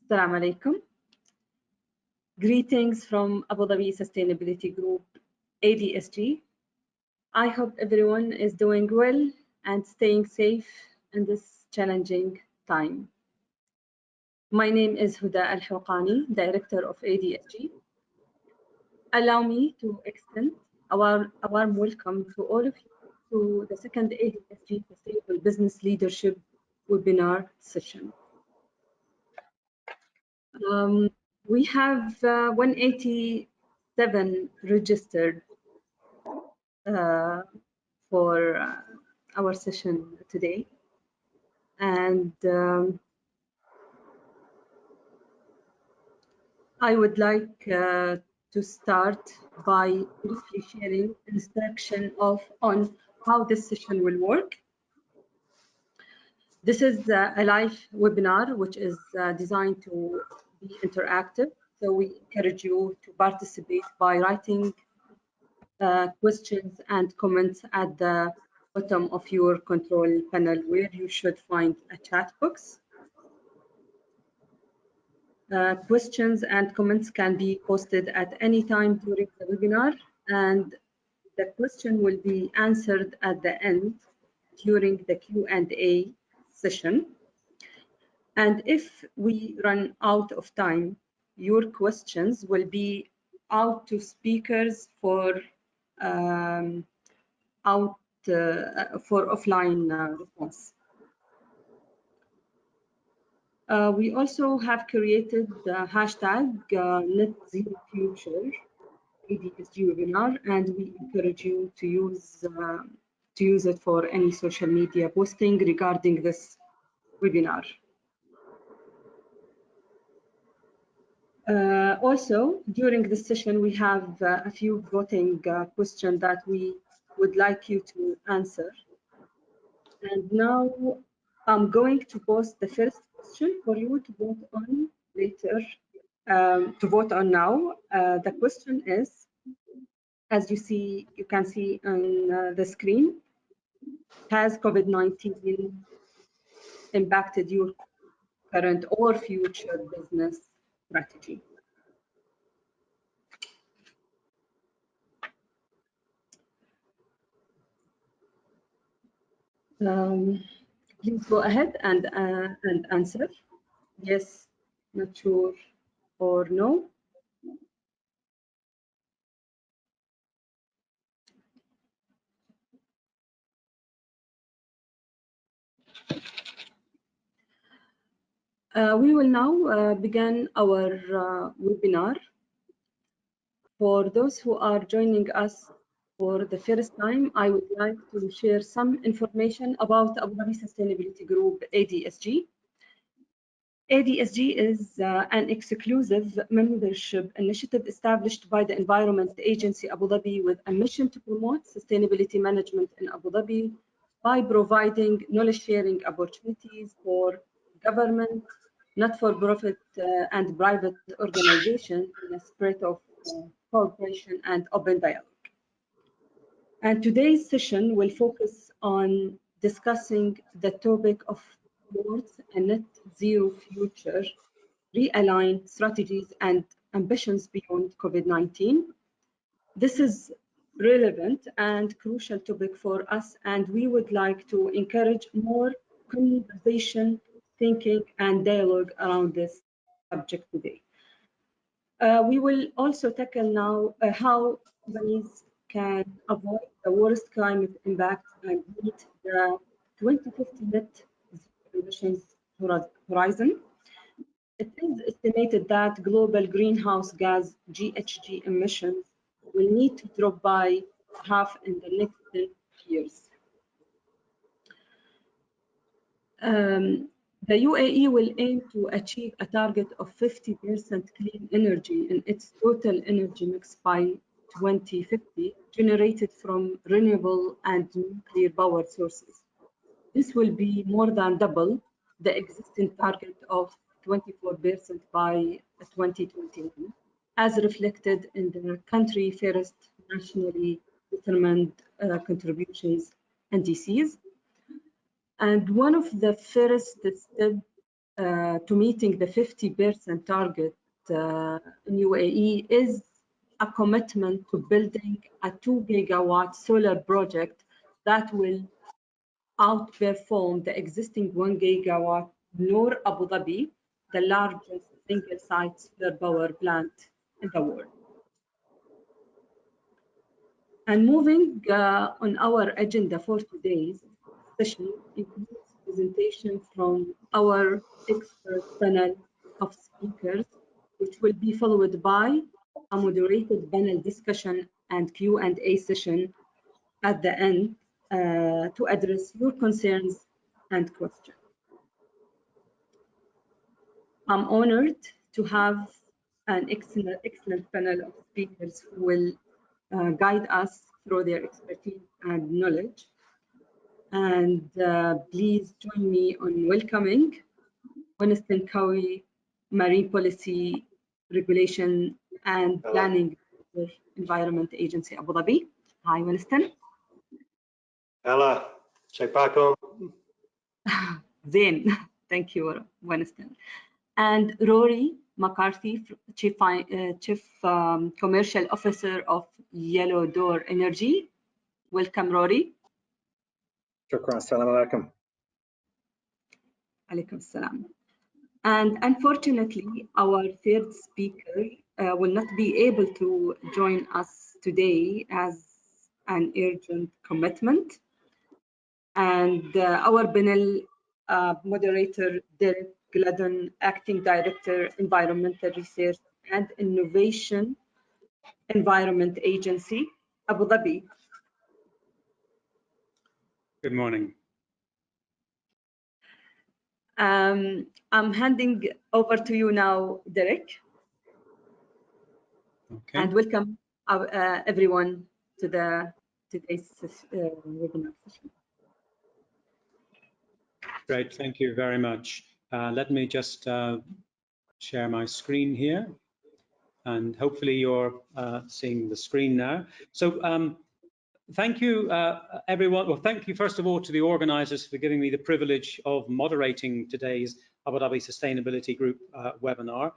Assalamu alaikum. Greetings from Abu Dhabi Sustainability Group, ADSG. I hope everyone is doing well and staying safe in this challenging time. My name is Huda Al-Hawqani, Director of ADSG. Allow me to extend a warm welcome to all of you to the second ADSG Sustainable Business Leadership webinar session. We have 187 registered for our session today, and I would like to start by briefly sharing instruction on how this session will work. This is a live webinar which is designed to be interactive, so we encourage you to participate by writing questions and comments at the bottom of your control panel, where you should find a chat box. Questions and comments can be posted at any time during the webinar, and the question will be answered at the end during the Q&A session. And if we run out of time, your questions will be out to speakers for offline response. We also have created the hashtag #NetZeroFuture ADSG webinar, and we encourage you to use it for any social media posting regarding this webinar. Also, during this session, we have a few voting questions that we would like you to answer. And now I'm going to post the first question for you to vote on later, to vote on now. The question is, as you can see on the screen, has COVID-19 impacted your current or future business strategy? Please go ahead and answer. Yes, not sure, or no. We will now begin our webinar. For those who are joining us for the first time, I would like to share some information about Abu Dhabi Sustainability Group, ADSG. ADSG is an exclusive membership initiative established by the Environment Agency Abu Dhabi with a mission to promote sustainability management in Abu Dhabi by providing knowledge-sharing opportunities for government, not-for-profit and private organizations in a spirit of cooperation and open dialogue. And today's session will focus on discussing the topic of towards a net zero future, realign strategies and ambitions beyond COVID-19. This is relevant and crucial topic for us, and we would like to encourage more conversation, thinking, and dialogue around this subject today. We will also tackle now how companies can avoid the worst climate impact and meet the 2050 net zero emissions horizon. It is estimated that global greenhouse gas GHG emissions will need to drop by half in the next 10 years. The UAE will aim to achieve a target of 50% clean energy in its total energy mix by 2050, generated from renewable and nuclear power sources. This will be more than double the existing target of 24% by 2021, as reflected in the country first nationally determined contributions NDCs. And one of the first steps to meeting the 50% target in UAE is a commitment to building a 2 gigawatt solar project that will outperform the existing 1 gigawatt Noor Abu Dhabi, the largest single-site solar power plant in the world. And moving on our agenda for today's session includes presentation from our expert panel of speakers, which will be followed by a moderated panel discussion and Q&A session at the end to address your concerns and questions. I'm honored to have an excellent panel of speakers who will guide us through their expertise and knowledge. And please join me on welcoming Winston Cowie, Marine Policy Regulation and Planning Environment Agency, Abu Dhabi. Hi, Winston. Hello, check back on. Zain, thank you, Winston. And Rory McCarthy, Chief Commercial Officer of Yellow Door Energy. Welcome, Rory. Shukran, assalamu alaikum. Alaikum salam. And unfortunately, our third speaker will not be able to join us today as an urgent commitment. And our panel moderator, Derek Gladden, Acting Director, Environmental Research and Innovation, Environment Agency, Abu Dhabi. Good morning. I'm handing over to you now, Derek. Okay. And welcome everyone to today's webinar session. Great, thank you very much. Let me just share my screen here, and hopefully you're seeing the screen now. So thank you, everyone. Well, thank you, first of all, to the organizers for giving me the privilege of moderating today's Abu Dhabi Sustainability Group webinar.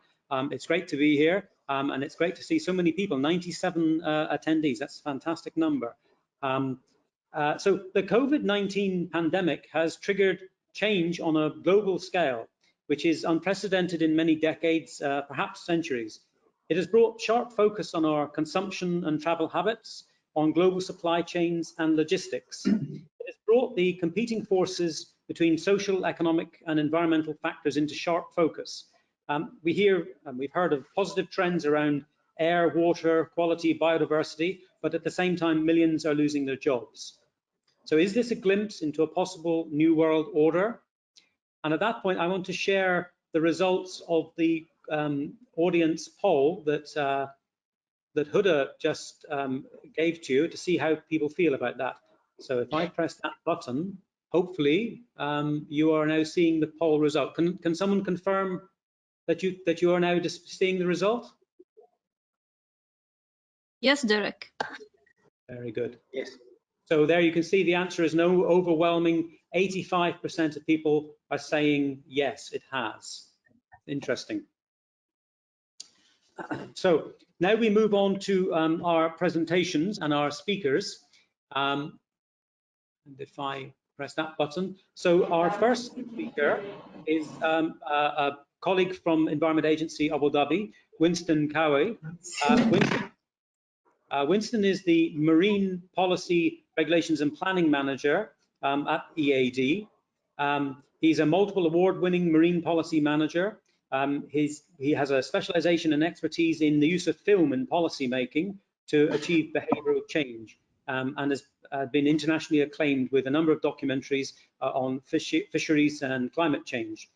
It's great to be here, and it's great to see so many people, 97 attendees. That's a fantastic number. So the COVID-19 pandemic has triggered change on a global scale, which is unprecedented in many decades, perhaps centuries. It has brought sharp focus on our consumption and travel habits, on global supply chains and logistics. It has brought the competing forces between social, economic and environmental factors into sharp focus. We hear and we've heard of positive trends around air, water, quality, biodiversity, but at the same time, millions are losing their jobs. So is this a glimpse into a possible new world order? And at that point, I want to share the results of the audience poll that that Huda just gave to you to see how people feel about that. So if I press that button, hopefully you are now seeing the poll result. Can someone confirm that you are now just seeing the result? Yes, Derek. Very good. Yes. So there you can see the answer is no. Overwhelming 85% of people are saying yes, it has. Interesting. So now we move on to our presentations and our speakers. And if I press that button, so our first speaker is a colleague from Environment Agency Abu Dhabi, Winston Cowie. Winston is the Marine Policy Regulations and Planning Manager at EAD. He's a multiple award-winning marine policy manager. He has a specialization and expertise in the use of film in policy making to achieve behavioral change, and has been internationally acclaimed with a number of documentaries on fisheries and climate change.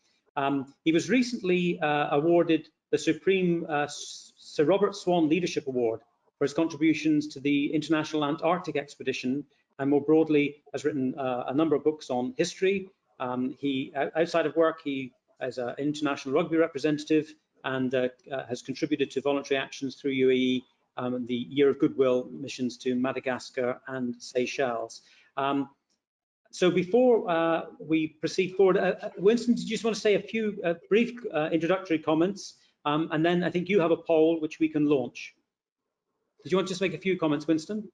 He was recently awarded the Supreme Sir Robert Swan Leadership Award for his contributions to the International Antarctic Expedition, and more broadly has written a number of books on history. Outside of work, he is an international rugby representative and has contributed to voluntary actions through UAE, the Year of Goodwill missions to Madagascar and Seychelles. So before we proceed forward, Winston, did you just want to say a few brief introductory comments? And then I think you have a poll which we can launch. Did you want to just make a few comments, Winston?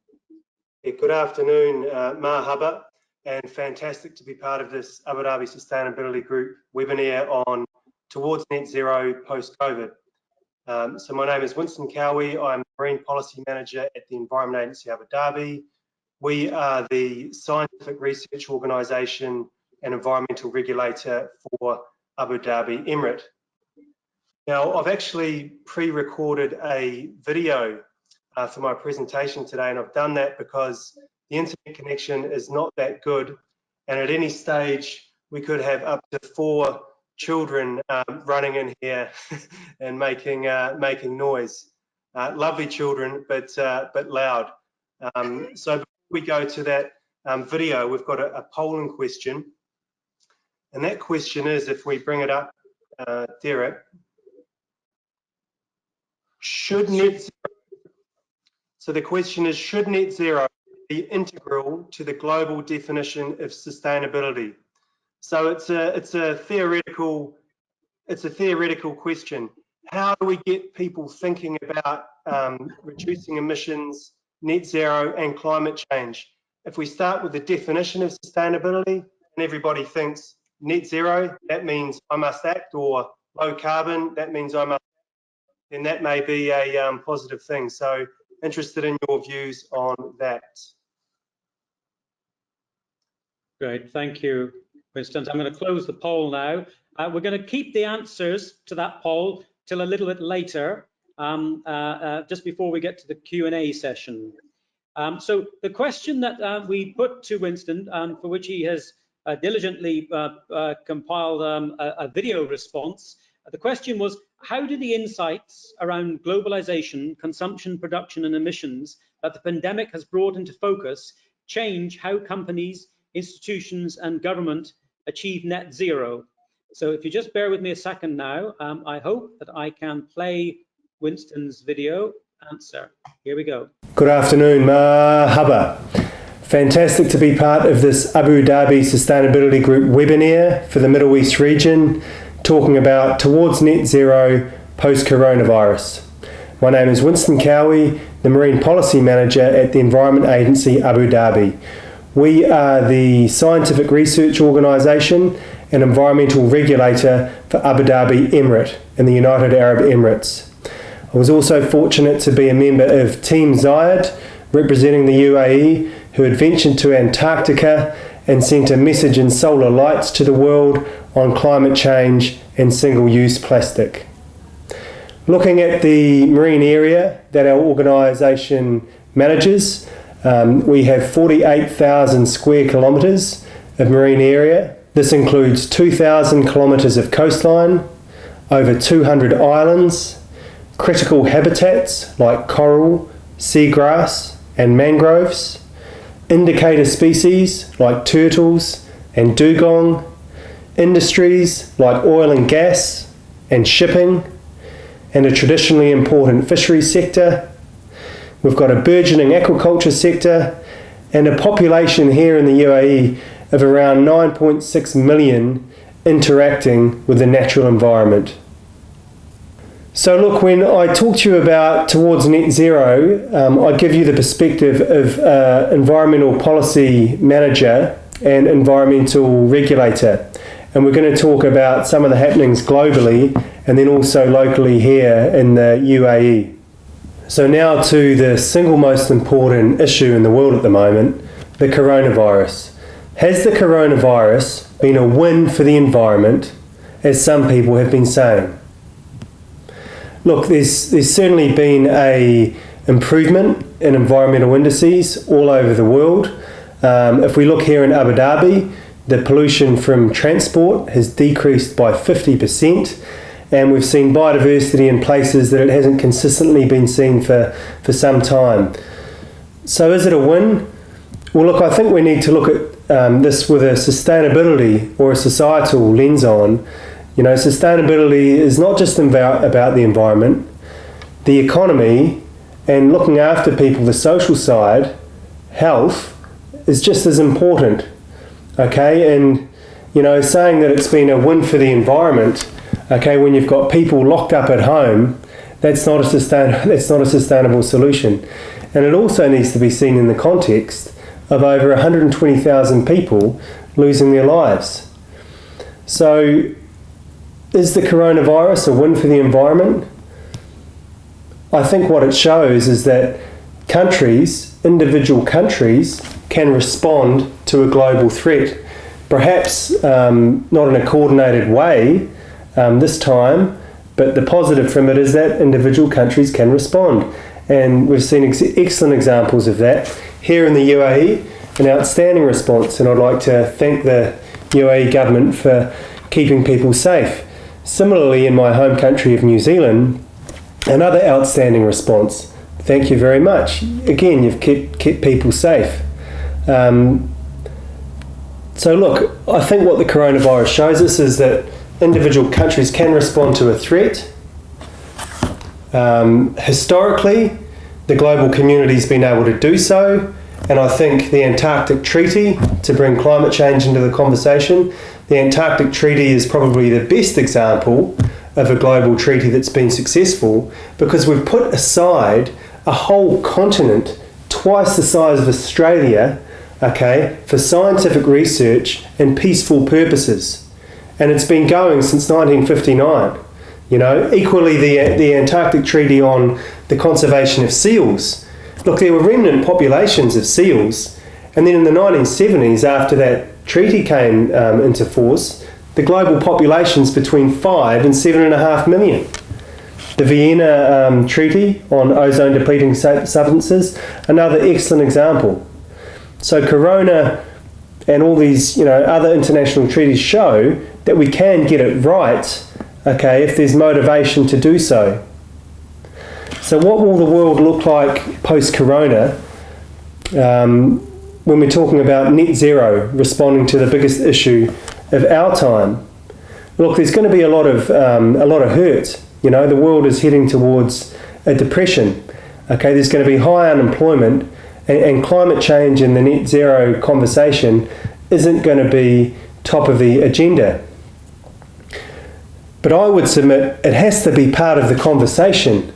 Yeah, good afternoon, Marhaba, and fantastic to be part of this Abu Dhabi Sustainability Group webinar on Towards Net Zero Post-COVID. So my name is Winston Cowie. I'm Marine Policy Manager at the Environment Agency Abu Dhabi. We are the scientific research organisation and environmental regulator for Abu Dhabi Emirate. Now, I've actually pre-recorded a video for my presentation today, and I've done that because the internet connection is not that good, and at any stage we could have up to 4 children running in here and making noise. Lovely children, but loud. So before we go to that video, we've got a polling question, and that question is, if we bring it up, Derek, so the question is, should net zero be integral to the global definition of sustainability? So it's a theoretical question. How do we get people thinking about reducing emissions, net zero, and climate change? If we start with the definition of sustainability, and everybody thinks net zero, that means I must act, or low carbon, that means I must act, then that may be a positive thing. So interested in your views on that. Great, thank you, Winston. I'm going to close the poll now. We're going to keep the answers to that poll till a little bit later, just before we get to the Q&A session. So the question that we put to Winston, for which he has diligently compiled a video response, the question was, how do the insights around globalization, consumption, production, and emissions that the pandemic has brought into focus change how companies, institutions, and government achieve net zero? So if you just bear with me a second now, I hope that I can play Winston's video answer. Here we go. Good afternoon, Marhaba. Fantastic to be part of this Abu Dhabi Sustainability Group webinar for the Middle East region, talking about Towards Net Zero Post-Coronavirus. My name is Winston Cowie, the Marine Policy Manager at the Environment Agency Abu Dhabi. We are the scientific research organisation and environmental regulator for Abu Dhabi Emirate in the United Arab Emirates. I was also fortunate to be a member of Team Zayed, representing the UAE, who had ventured to Antarctica and sent a message in solar lights to the world on climate change and single-use plastic. Looking at the marine area that our organisation manages, we have 48,000 square kilometres of marine area. This includes 2,000 kilometres of coastline, over 200 islands, critical habitats like coral, seagrass and mangroves, indicator species like turtles and dugong, industries like oil and gas and shipping, and a traditionally important fisheries sector. We've got a burgeoning aquaculture sector and a population here in the UAE of around 9.6 million interacting with the natural environment. So look, when I talk to you about Towards Net Zero, I give you the perspective of environmental policy manager and environmental regulator. And we're going to talk about some of the happenings globally and then also locally here in the UAE. So now to the single most important issue in the world at the moment, the coronavirus. Has the coronavirus been a win for the environment, as some people have been saying? Look, there's certainly been an improvement in environmental indices all over the world. If we look here in Abu Dhabi, the pollution from transport has decreased by 50%, and we've seen biodiversity in places that it hasn't consistently been seen for some time. So is it a win? Well, look, I think we need to look at this with a sustainability or a societal lens on. You know, sustainability is not just about the environment, the economy, and looking after people, the social side. Health is just as important. okay, and saying that it's been a win for the environment, okay, when you've got people locked up at home, that's not a sustainable solution. And it also needs to be seen in the context of over 120,000 people losing their lives. So is the coronavirus a win for the environment? I think what it shows is that individual countries, can respond to a global threat. Perhaps not in a coordinated way this time, but the positive from it is that individual countries can respond. And we've seen excellent examples of that. Here in the UAE, an outstanding response, and I'd like to thank the UAE government for keeping people safe. Similarly, in my home country of New Zealand, another outstanding response. Thank you very much. Again, you've kept people safe. So look, I think what the coronavirus shows us is that individual countries can respond to a threat. Historically, the global community's been able to do so, and I think the Antarctic Treaty, to bring climate change into the conversation, the Antarctic Treaty is probably the best example of a global treaty that's been successful, because we've put aside a whole continent twice the size of Australia, okay, for scientific research and peaceful purposes. And it's been going since 1959. Equally the Antarctic Treaty on the conservation of seals. Look, there were remnant populations of seals, and then in the 1970s, after that treaty came into force, the global population's between 5 and 7.5 million. The Vienna Treaty on ozone-depleting substances, another excellent example. So Corona and all these, other international treaties show that we can get it right, okay, if there's motivation to do so. So what will the world look like post-Corona when we're talking about net zero, responding to the biggest issue of our time? Look, there's going to be a lot of hurt. The world is heading towards a depression. Okay, there's going to be high unemployment, and climate change in the net zero conversation isn't going to be top of the agenda. But I would submit it has to be part of the conversation.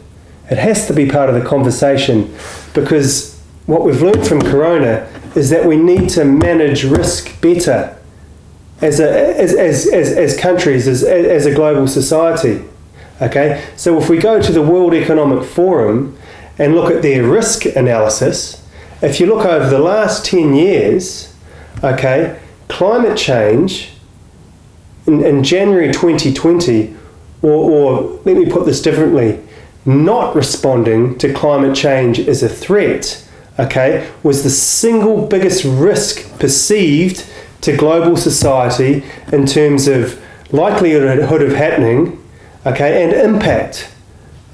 It has to be part of the conversation, because what we've learned from Corona is that we need to manage risk better as countries, as a global society. Okay, so if we go to the World Economic Forum and look at their risk analysis, if you look over the last 10 years, okay, climate change in January 2020, or let me put this differently, not responding to climate change as a threat, okay, was the single biggest risk perceived to global society in terms of likelihood of happening, okay, and impact.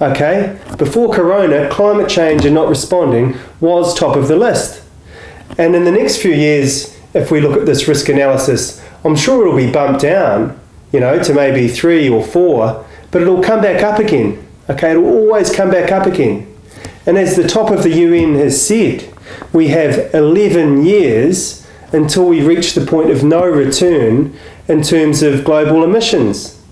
Okay, before Corona, climate change and not responding was top of the list. And in the next few years, if we look at this risk analysis, I'm sure it'll be bumped down, to maybe 3 or 4, but it'll come back up again. Okay, it'll always come back up again. And as the top of the UN has said, we have 11 years until we reach the point of no return in terms of global emissions.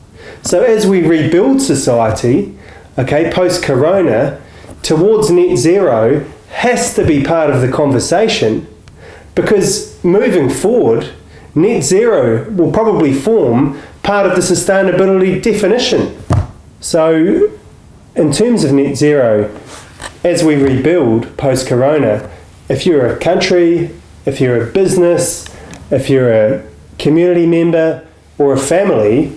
So as we rebuild society, okay, post-Corona, towards net zero has to be part of the conversation, because moving forward, net zero will probably form part of the sustainability definition. So in terms of net zero, as we rebuild post-Corona, if you're a country, if you're a business, if you're a community member or a family,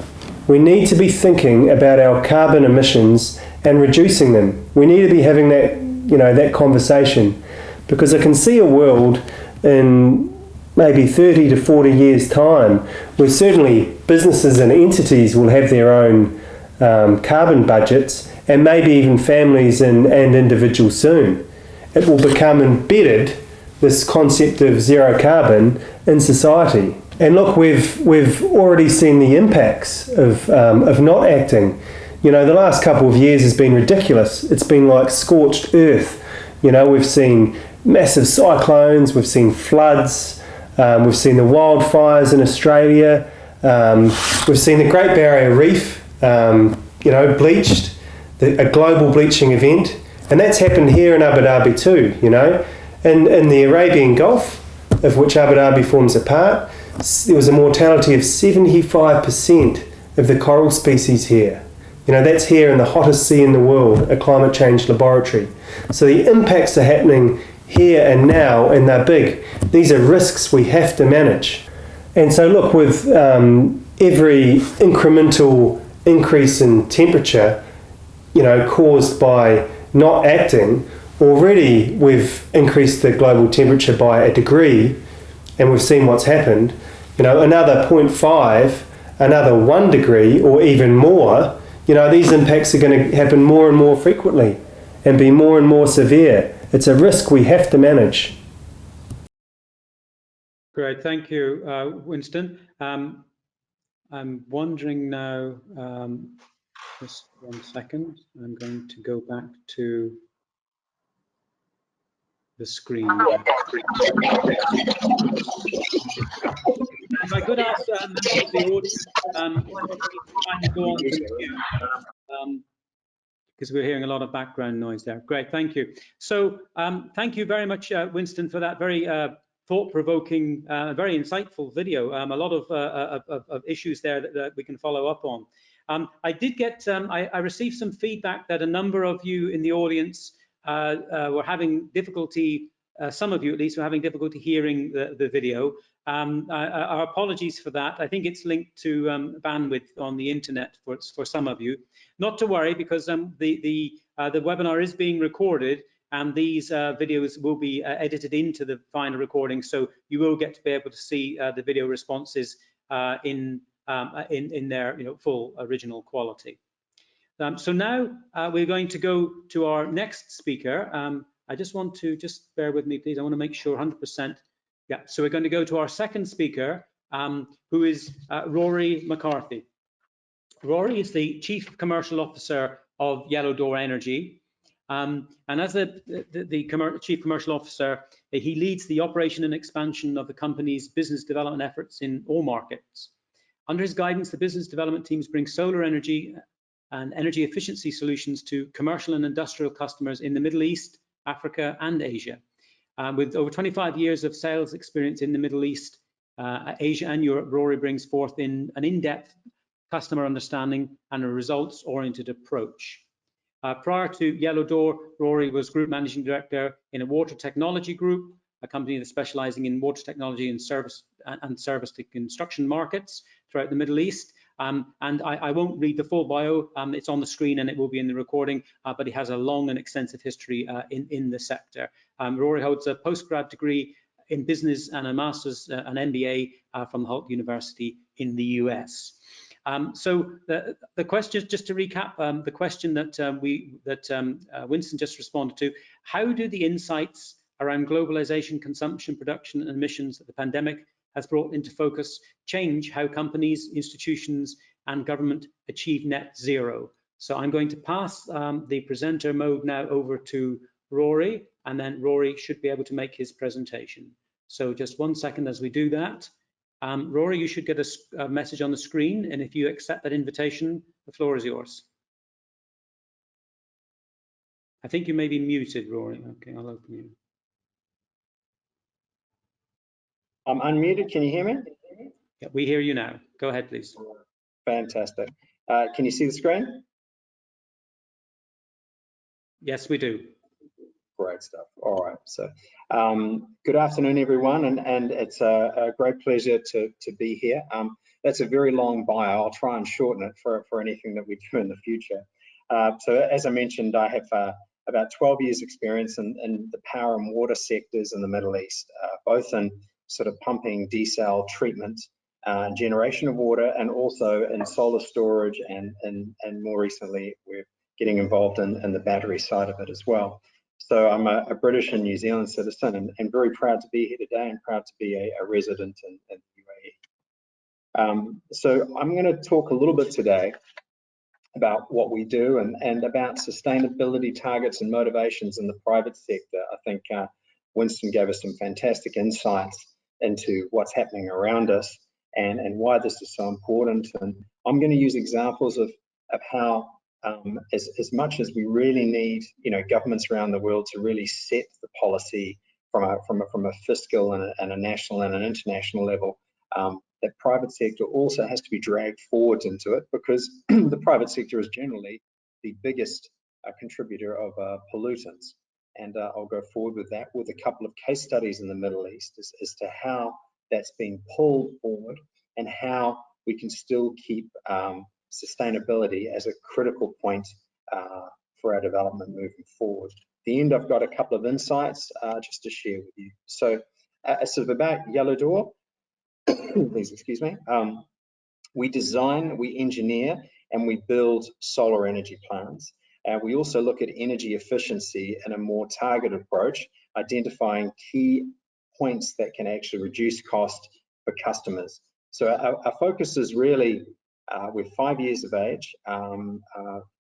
we need to be thinking about our carbon emissions and reducing them. We need to be having that, that conversation, because I can see a world in maybe 30 to 40 years' time where certainly businesses and entities will have their own carbon budgets, and maybe even families and individuals soon. It will become embedded, this concept of zero carbon, in society. And look, we've already seen the impacts of not acting. The last couple of years has been ridiculous. It's been like scorched earth. We've seen massive cyclones, we've seen floods, We've seen the wildfires in Australia. We've seen the Great Barrier Reef, bleached, a global bleaching event. And that's happened here in Abu Dhabi too, In the Arabian Gulf, of which Abu Dhabi forms a part, there was a mortality of 75% of the coral species here. That's here in the hottest sea in the world, a climate change laboratory. So the impacts are happening here and now, and they're big. These are risks we have to manage. And so look, with every incremental increase in temperature, caused by not acting, already we've increased the global temperature by a degree, and we've seen what's happened. Another 0.5, another 1 degree, or even more, these impacts are going to happen more and more frequently and be more and more severe. It's a risk we have to manage. Great, thank you, Winston. I'm wondering now, just 1 second, I'm going to go back to the screen. If I could ask members of the audience, trying to go on to mute, because we're hearing a lot of background noise there. Great, thank you. So thank you very much, Winston, for that very thought-provoking, very insightful video. A lot of issues there that we can follow up on. I did get, I received some feedback that a number of you in the audience were having difficulty, some of you at least were having difficulty hearing the video. Our apologies for that. I think it's linked to bandwidth on the internet for some of you. Not to worry, because the webinar is being recorded, and these videos will be edited into the final recording, so you will get to be able to see the video responses in their full original quality. So now we're going to go to our next speaker. I just want to, bear with me, please. I want to make sure 100%. Yeah, so we're going to go to our second speaker, who is Rory McCarthy. Rory is the Chief Commercial Officer of Yellow Door Energy. And as the Chief Commercial Officer, he leads the operation and expansion of the company's business development efforts in all markets. Under his guidance, the business development teams bring solar energy and energy efficiency solutions to commercial and industrial customers in the Middle East, Africa, and Asia. With over 25 years of sales experience in the Middle East, Asia, and Europe, Rory brings forth an in-depth customer understanding and a results-oriented approach. Prior to Yellow Door, Rory was Group Managing Director in a water technology group, a company that's specializing in water technology and service to construction markets throughout the Middle East. And I won't read the full bio. It's on the screen and it will be in the recording, but he has a long and extensive history in the sector. Rory holds a postgrad degree in business and a master's, an MBA from Hult University in the US. So the question, just to recap, the question that Winston just responded to: how do the insights around globalization, consumption, production, and emissions that the pandemic has brought into focus change how companies, institutions, and government achieve net zero? So I'm going to pass the presenter mode now over to Rory, and then Rory should be able to make his presentation. So just 1 second as we do that. Rory, you should get a message on the screen, and if you accept that invitation, the floor is yours. I think you may be muted, Rory. Okay, I'll open you. I'm unmuted. Can you hear me? Yeah, we hear you now. Go ahead, please. Fantastic. Can you see the screen? Yes, we do. Great stuff. All right. So good afternoon, everyone, and it's a great pleasure to be here. That's a very long bio. I'll try and shorten it for anything that we do in the future. So as I mentioned, I have about 12 years experience in the power and water sectors in the Middle East, both in sort of pumping, desal, treatment, generation of water, and also in solar storage, and more recently we're getting involved in the battery side of it as well. So I'm a British and New Zealand citizen, and very proud to be here today, and proud to be a resident in the UAE. So I'm going to talk a little bit today about what we do and about sustainability targets and motivations in the private sector. I think Winston gave us some fantastic insights into what's happening around us and why this is so important. And I'm going to use examples of how as much as we really need, governments around the world to really set the policy from a fiscal and a national and an international level, that private sector also has to be dragged forward into it, because the private sector is generally the biggest contributor of pollutants. And I'll go forward with that with a couple of case studies in the Middle East as to how that's been pulled forward and how we can still keep sustainability as a critical point for our development moving forward. At the end, I've got a couple of insights just to share with you. So sort of about Yellow Door, please excuse me. We design, we engineer, and we build solar energy plants. We also look at energy efficiency in a more targeted approach, identifying key points that can actually reduce cost for customers. So our focus is really, we're 5 years of age, 10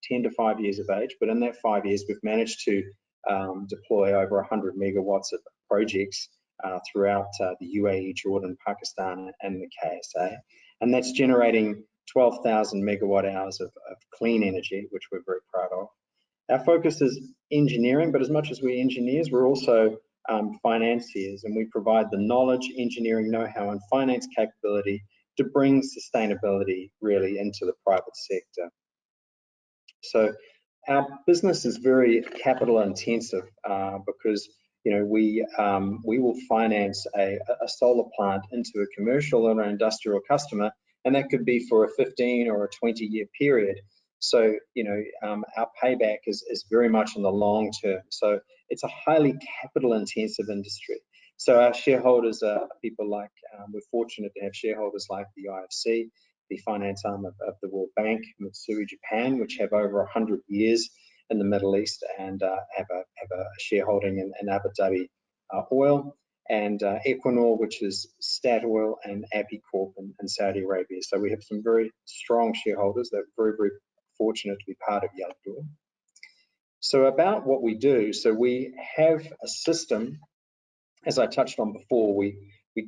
to 5 years of age, but in that 5 years, we've managed to deploy over 100 megawatts of projects throughout the UAE, Jordan, Pakistan, and the KSA. And that's generating 12,000 megawatt hours of clean energy, which we're very proud of. Our focus is engineering, but as much as we're engineers, we're also financiers, and we provide the knowledge, engineering know-how, and finance capability to bring sustainability really into the private sector. So our business is very capital intensive because we will finance a solar plant into a commercial or an industrial customer, and that could be for a 15 or a 20-year period. So our payback is very much in the long term. So it's a highly capital intensive industry. So our shareholders are people like, we're fortunate to have shareholders like the IFC, the finance arm of the World Bank, Mitsui Japan, which have over 100 years in the Middle East and have a shareholding in Abu Dhabi Oil, and Equinor, which is Statoil, and Apicorp in Saudi Arabia. So we have some very strong shareholders that are very, very fortunate to be part of Yellow Door. So about what we do, so we have a system, as I touched on before, we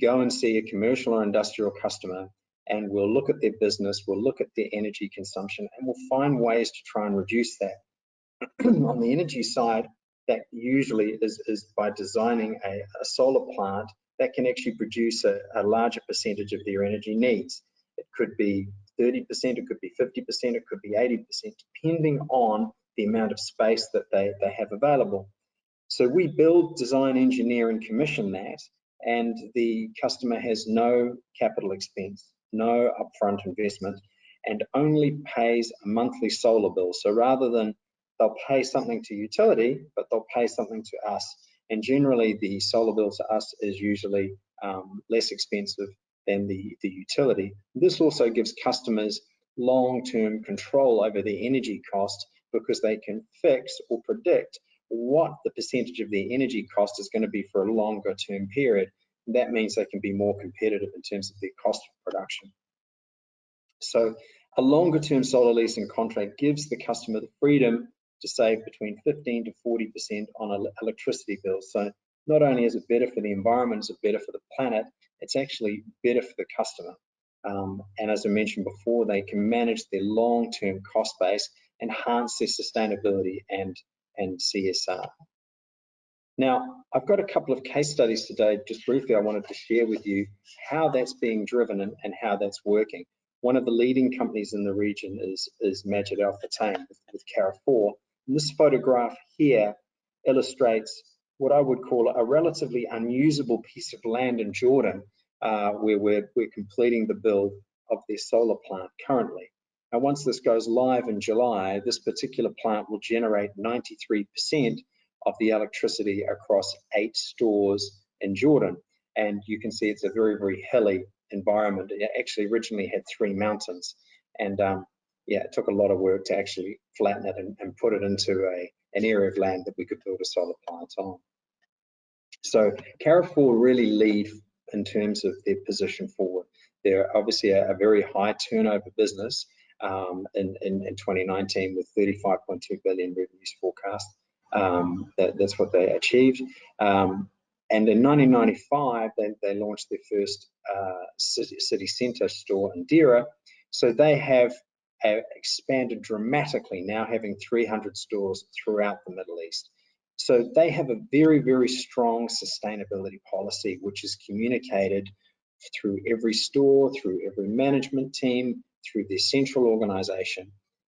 go and see a commercial or industrial customer, and we'll look at their business, we'll look at their energy consumption, and we'll find ways to try and reduce that. On the energy side, that usually is by designing a solar plant that can actually produce a larger percentage of their energy needs. It could be 30%, it could be 50%, it could be 80%, depending on the amount of space that they have available. So we build, design, engineer, and commission that, and the customer has no capital expense, no upfront investment, and only pays a monthly solar bill. So rather than they'll pay something to utility, but they'll pay something to us. And generally, the solar bill to us is usually less expensive than the utility. This also gives customers long-term control over their energy costs, because they can fix or predict what the percentage of their energy cost is going to be for a longer term period. And that means they can be more competitive in terms of their cost of production. So a longer term solar leasing contract gives the customer the freedom to save between 15 to 40% on electricity bills. So not only is it better for the environment, is it better for the planet, it's actually better for the customer. And as I mentioned before, they can manage their long-term cost base, enhance their sustainability and CSR. Now, I've got a couple of case studies today. Just briefly, I wanted to share with you how that's being driven and how that's working. One of the leading companies in the region is Majid Al Futtaim with Carrefour. And this photograph here illustrates what I would call a relatively unusable piece of land in Jordan, where we're completing the build of their solar plant currently. Now, once this goes live in July, this particular plant will generate 93% of the electricity across 8 stores in Jordan. And you can see it's a very, very hilly environment. It actually originally had 3 mountains. And yeah, it took a lot of work to actually flatten it and put it into an area of land that we could build a solar plant on. So Carrefour really lead in terms of their position forward. They're obviously a very high turnover business in 2019 with 35.2 billion revenues forecast. That's what they achieved. And in 1995, they launched their first city centre store in Dera. So they have expanded dramatically, now having 300 stores throughout the Middle East. So they have a very, very strong sustainability policy, which is communicated through every store, through every management team, through their central organization.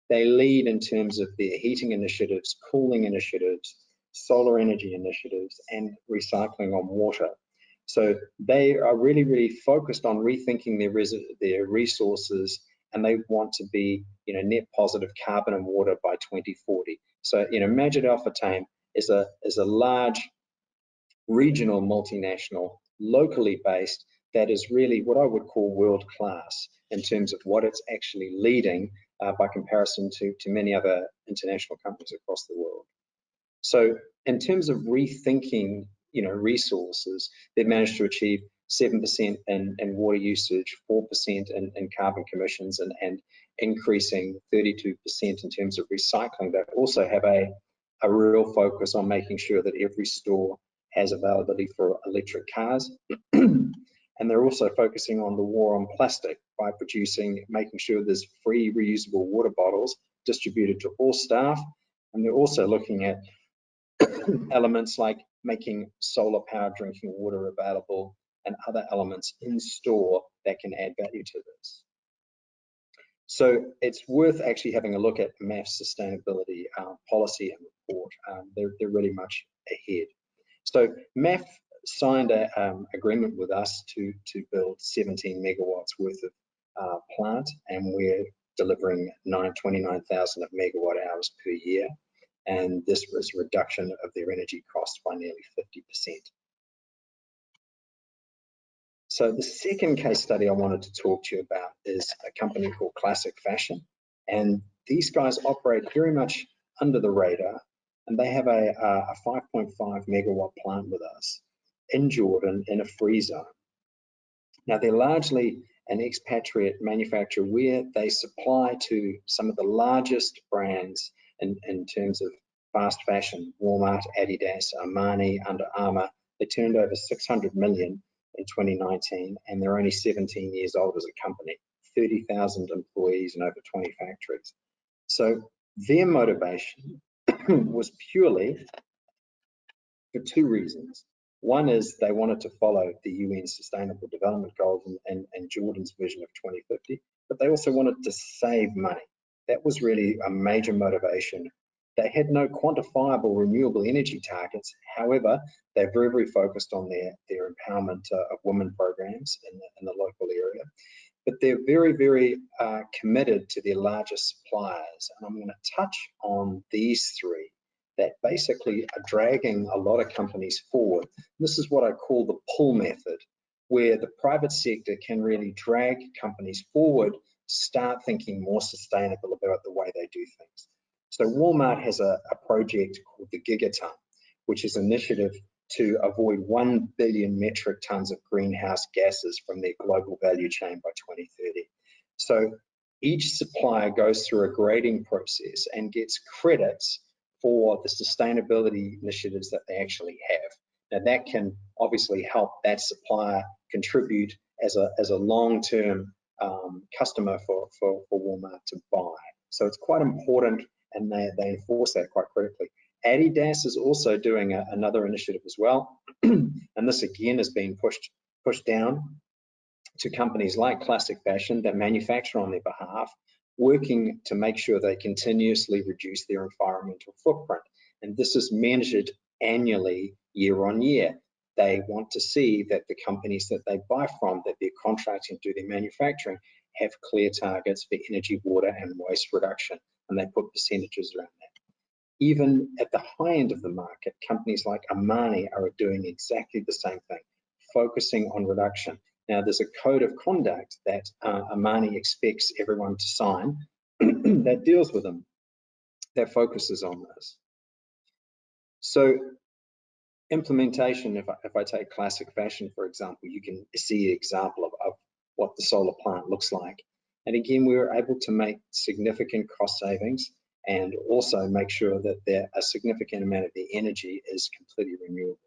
They lead in terms of their heating initiatives, cooling initiatives, solar energy initiatives, and recycling on water. So they are really, really focused on rethinking their resources, and they want to be, net positive carbon and water by 2040. So, Majid Al Futtaim is a large regional multinational, locally based, that is really what I would call world class in terms of what it's actually leading by comparison to many other international companies across the world. So in terms of rethinking, resources, they've managed to achieve 7% in water usage, 4% in carbon emissions, and increasing 32% in terms of recycling. They also have a real focus on making sure that every store has availability for electric cars. And they're also focusing on the war on plastic by making sure there's free reusable water bottles distributed to all staff. And they're also looking at elements like making solar powered drinking water available and other elements in store that can add value to this. So it's worth actually having a look at MAF's sustainability policy and report. They're really much ahead. So MAF signed an agreement with us to build 17 megawatts worth of plant, and we're delivering 29,000 of megawatt hours per year. And this was a reduction of their energy costs by nearly 50%. So the second case study I wanted to talk to you about is a company called Classic Fashion. And these guys operate very much under the radar, and they have a 5.5 megawatt plant with us in Jordan in a free zone. Now, they're largely an expatriate manufacturer where they supply to some of the largest brands in terms of fast fashion: Walmart, Adidas, Armani, Under Armour. They turned over 600 million in 2019, and they're only 17 years old as a company, 30,000 employees and over 20 factories. So their motivation was purely for two reasons. One is they wanted to follow the UN Sustainable Development Goals and Jordan's vision of 2050, but they also wanted to save money. That was really a major motivation. They had no quantifiable renewable energy targets. However, they're very, very focused on their empowerment of women programs in the local area. But they're very, very committed to their largest suppliers. And I'm going to touch on these three that basically are dragging a lot of companies forward. This is what I call the pull method, where the private sector can really drag companies forward, start thinking more sustainable about the way they do things. So Walmart has a project called the Gigaton, which is an initiative to avoid 1 billion metric tons of greenhouse gases from their global value chain by 2030. So each supplier goes through a grading process and gets credits for the sustainability initiatives that they actually have. Now that can obviously help that supplier contribute as a long-term customer for Walmart to buy. So it's quite important, and they enforce that quite critically. Adidas is also doing another initiative as well, and this again is being pushed down to companies like Classic Fashion that manufacture on their behalf, working to make sure they continuously reduce their environmental footprint. And this is measured annually, year on year. They want to see that the companies that they buy from, that they're contracting to do their manufacturing, have clear targets for energy, water, and waste reduction, and they put percentages around that. Even at the high end of the market, companies like Armani are doing exactly the same thing, focusing on reduction. Now, there's a code of conduct that Armani expects everyone to sign that deals with them, that focuses on this. So implementation, if I take Classic Fashion, for example, you can see an example of what the solar plant looks like. And again, we were able to make significant cost savings and also make sure that a significant amount of the energy is completely renewable.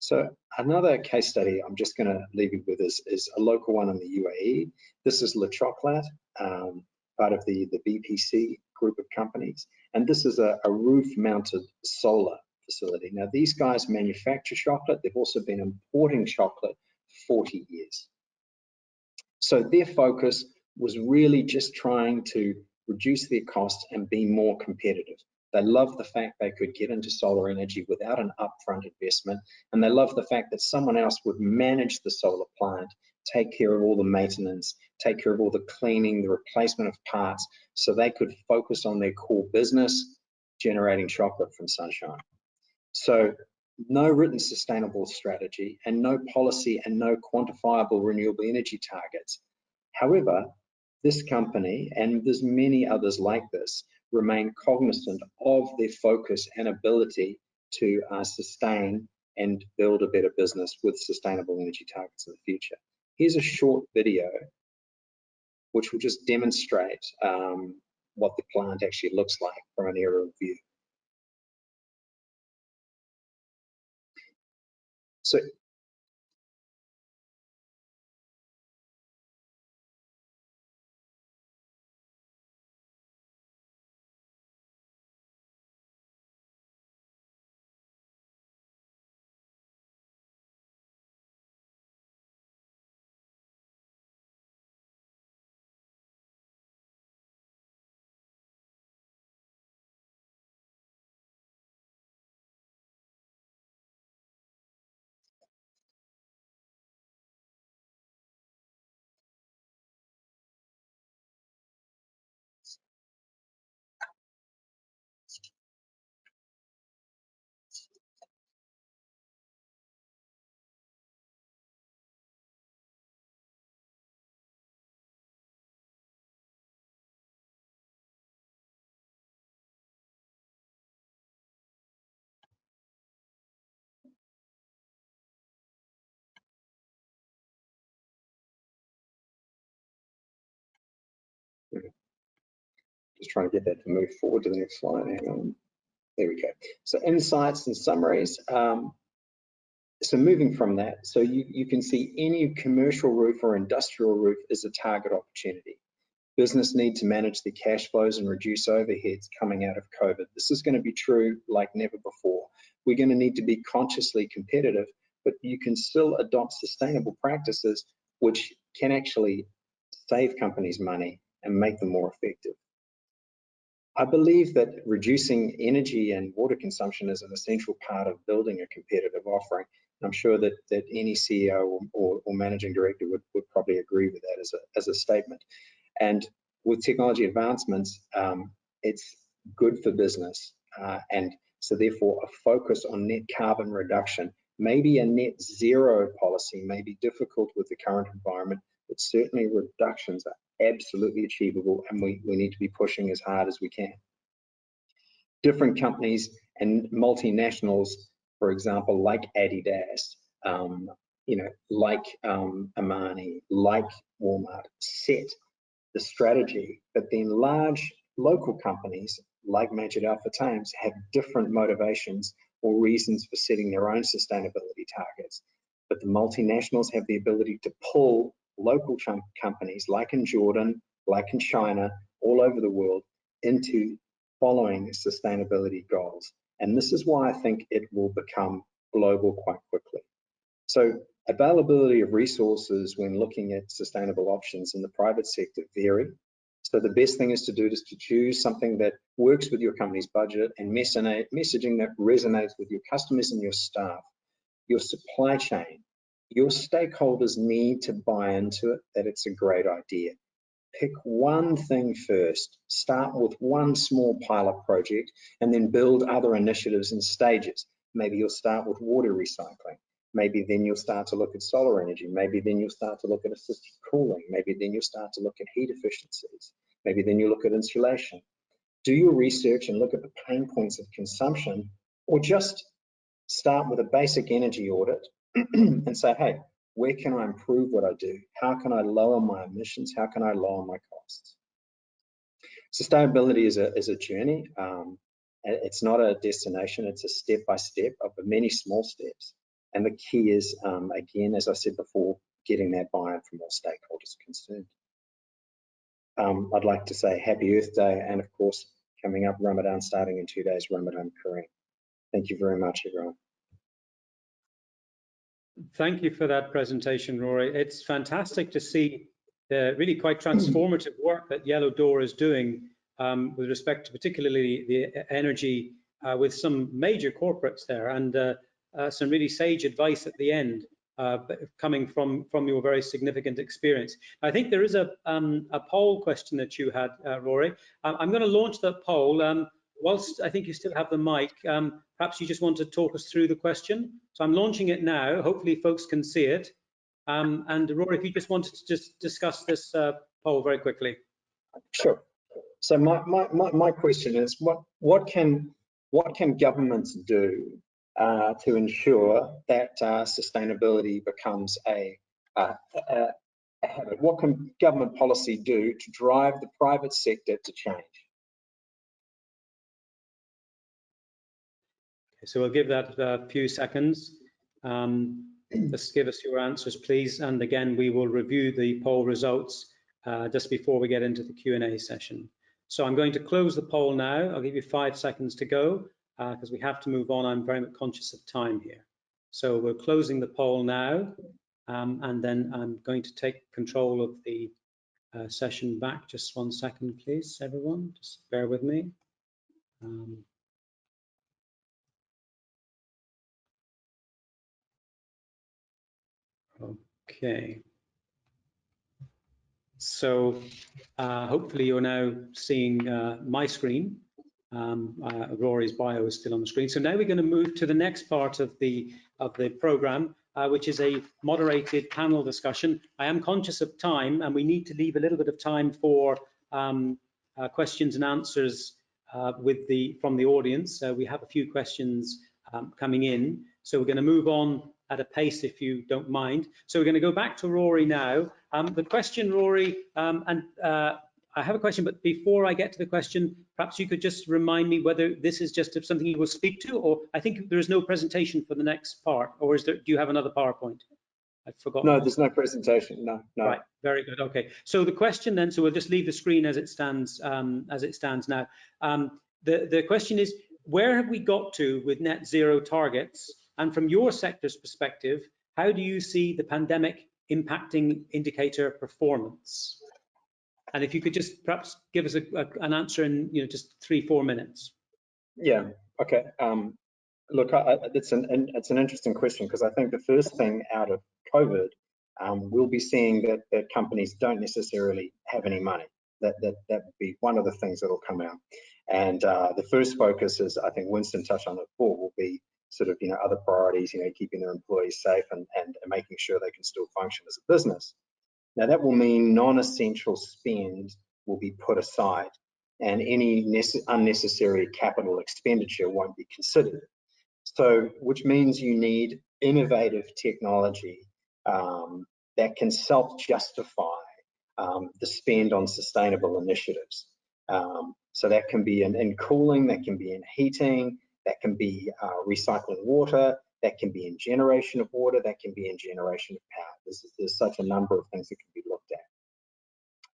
So another case study I'm just going to leave you with is a local one in the UAE. This is Le Chocolat, part of the BPC group of companies. And this is a roof-mounted solar facility. Now, these guys manufacture chocolate. They've also been importing chocolate for 40 years. So their focus was really just trying to reduce their costs and be more competitive. They love the fact they could get into solar energy without an upfront investment, and they love the fact that someone else would manage the solar plant, take care of all the maintenance, take care of all the cleaning, the replacement of parts, so they could focus on their core business, generating chocolate from sunshine. So no written sustainable strategy and no policy and no quantifiable renewable energy targets. However, this company, and there's many others like this, remain cognizant of their focus and ability to sustain and build a better business with sustainable energy targets in the future. Here's a short video which will just demonstrate what the plant actually looks like from an aerial view. So just trying to get that to move forward to the next slide. Hang on. There we go. So insights and summaries. So moving from that, so you can see any commercial roof or industrial roof is a target opportunity. Business need to manage the cash flows and reduce overheads coming out of COVID. This is going to be true like never before. We're going to need to be consciously competitive, but you can still adopt sustainable practices which can actually save companies money and make them more effective. I believe that reducing energy and water consumption is an essential part of building a competitive offering. I'm sure that any CEO or managing director would probably agree with that as a statement. And with technology advancements, it's good for business. And so therefore a focus on net carbon reduction, maybe a net zero policy may be difficult with the current environment, but certainly reductions are absolutely achievable, and we need to be pushing as hard as we can. Different companies and multinationals, for example, like ADSG, like Armani, like Walmart, set the strategy, but then large local companies like Majid Al Futtaim's have different motivations or reasons for setting their own sustainability targets. But the multinationals have the ability to pull local companies like in Jordan, like in China, all over the world into following sustainability goals. And this is why I think it will become global quite quickly. So availability of resources when looking at sustainable options in the private sector vary. So the best thing is to choose something that works with your company's budget and messaging that resonates with your customers and your staff, your supply chain. Your stakeholders need to buy into it, that it's a great idea. Pick one thing first, start with one small pilot project, and then build other initiatives in stages. Maybe you'll start with water recycling. Maybe then you'll start to look at solar energy. Maybe then you'll start to look at assisted cooling. Maybe then you'll start to look at heat efficiencies. Maybe then you look at insulation. Do your research and look at the pain points of consumption, or just start with a basic energy audit and say, hey, where can I improve what I do? How can I lower my emissions? How can I lower my costs? Sustainability is a journey. It's not a destination. It's a step by step of the many small steps. And the key is, again, as I said before, getting that buy-in from all stakeholders concerned. I'd like to say Happy Earth Day, and of course, coming up Ramadan, starting in 2 days, Ramadan Kareem. Thank you very much, everyone. Thank you for that presentation, Rory. It's fantastic to see the really quite transformative work that Yellow Door is doing with respect to particularly the energy with some major corporates there, and some really sage advice at the end coming from your very significant experience. I think there is a poll question that you had, Rory. I'm going to launch that poll. Whilst I think you still have the mic, perhaps you just want to talk us through the question. So I'm launching it now. Hopefully folks can see it. And Rory, if you just wanted to just discuss this poll very quickly. Sure. So my question is, what can governments do to ensure that sustainability becomes a habit? What can government policy do to drive the private sector to change? So we'll give that a few seconds. Just give us your answers, please. And again, we will review the poll results just before we get into the Q&A session. So I'm going to close the poll now. I'll give you 5 seconds to go because we have to move on. I'm very much conscious of time here. So we're closing the poll now. And then I'm going to take control of the session back. Just 1 second, please, everyone. Just bear with me. Okay. So hopefully you're now seeing my screen. Rory's bio is still on the screen. So now we're going to move to the next part of the program, which is a moderated panel discussion. I am conscious of time, and we need to leave a little bit of time for questions and answers from the audience. We have a few questions coming in, so we're going to move on at a pace, if you don't mind. So we're going to go back to Rory now. The question, Rory, I have a question, but before I get to the question, perhaps you could just remind me whether this is just something you will speak to, or I think there is no presentation for the next part, or is there? Do you have another PowerPoint? I forgot. No, there's no presentation. No. Right. Very good. Okay. So the question then, so we'll just leave the screen as it stands now. The question is, where have we got to with net zero targets? And from your sector's perspective, how do you see the pandemic impacting indicator performance? And if you could just perhaps give us an answer in just 3-4 minutes. Yeah. Okay. Look, it's an interesting question, because I think the first thing out of COVID, we'll be seeing that companies don't necessarily have any money. That would be one of the things that will come out. And the first focus, is I think Winston touched on it before, will be sort of other priorities, keeping their employees safe and making sure they can still function as a business. Now that will mean non-essential spend will be put aside, and any unnecessary capital expenditure won't be considered. So, which means you need innovative technology that can self-justify the spend on sustainable initiatives. So that can be in cooling, that can be in heating, that can be recycling water, that can be in generation of water, that can be in generation of power. There's such a number of things that can be looked at.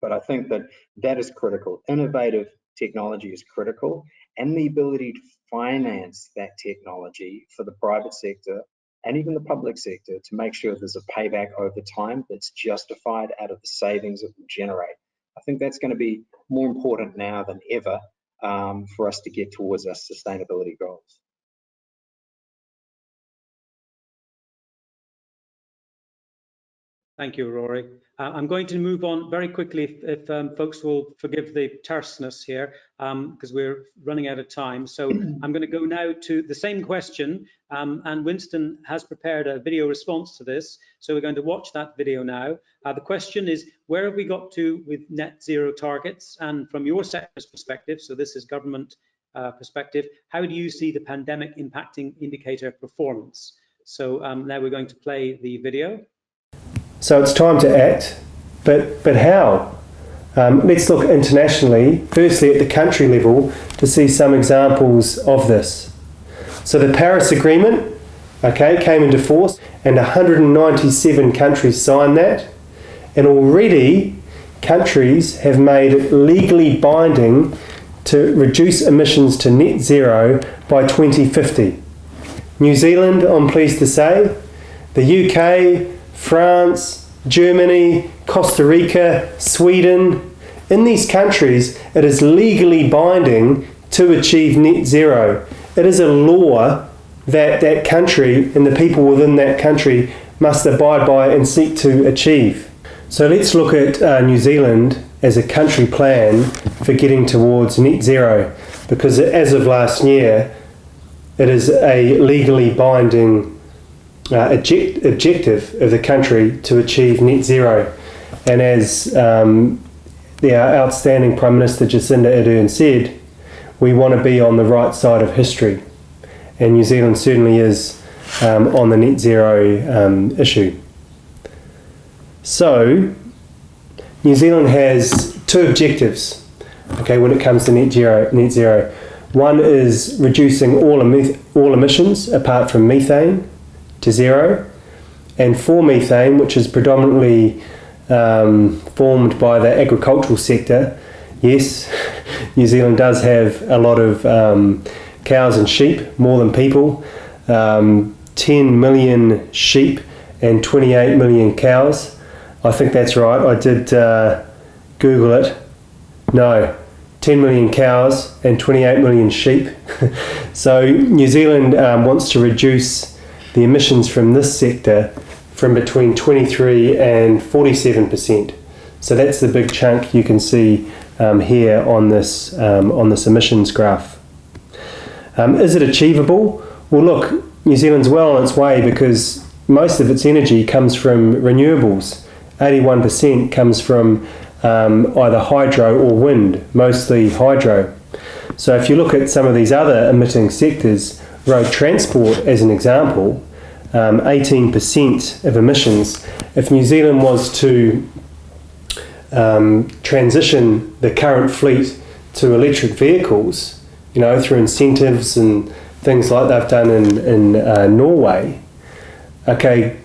But I think that is critical. Innovative technology is critical, and the ability to finance that technology for the private sector and even the public sector to make sure there's a payback over time that's justified out of the savings it will generate. I think that's going to be more important now than ever for us to get towards our sustainability goals. Thank you, Rory. I'm going to move on very quickly, if folks will forgive the terseness here, because we're running out of time. So I'm going to go now to the same question, and Winston has prepared a video response to this. So we're going to watch that video now. The question is, where have we got to with net zero targets? And from your sector's perspective, so this is government perspective, how do you see the pandemic impacting indicator performance? So now we're going to play the video. So it's time to act, but how? Let's look internationally, firstly at the country level, to see some examples of this. So the Paris Agreement okay, came into force, and 197 countries signed that. And already countries have made it legally binding to reduce emissions to net zero by 2050. New Zealand, I'm pleased to say, the UK, France, Germany, Costa Rica, Sweden, in these countries, it is legally binding to achieve net zero. It is a law that that country and the people within that country must abide by and seek to achieve. So let's look at New Zealand as a country plan for getting towards net zero, because as of last year, it is a legally binding objective of the country to achieve net zero. And as the outstanding Prime Minister Jacinda Ardern said, we want to be on the right side of history. And New Zealand certainly is on the net zero issue. So, New Zealand has two objectives, okay, when it comes to net zero. One is reducing all emissions apart from methane to zero, and for methane, which is predominantly formed by the agricultural sector, yes, New Zealand does have a lot of cows and sheep, more than people, 10 million sheep and 28 million cows. I think that's right. I did Google it. No, 10 million cows and 28 million sheep. So New Zealand wants to reduce the emissions from this sector from between 23 and 47%. So that's the big chunk you can see here on this emissions graph. Is it achievable? Well, look, New Zealand's well on its way because most of its energy comes from renewables. 81% comes from either hydro or wind, mostly hydro. So if you look at some of these other emitting sectors, road transport as an example, 18% of emissions. If New Zealand was to transition the current fleet to electric vehicles, you know, through incentives and things like they've done in Norway, okay,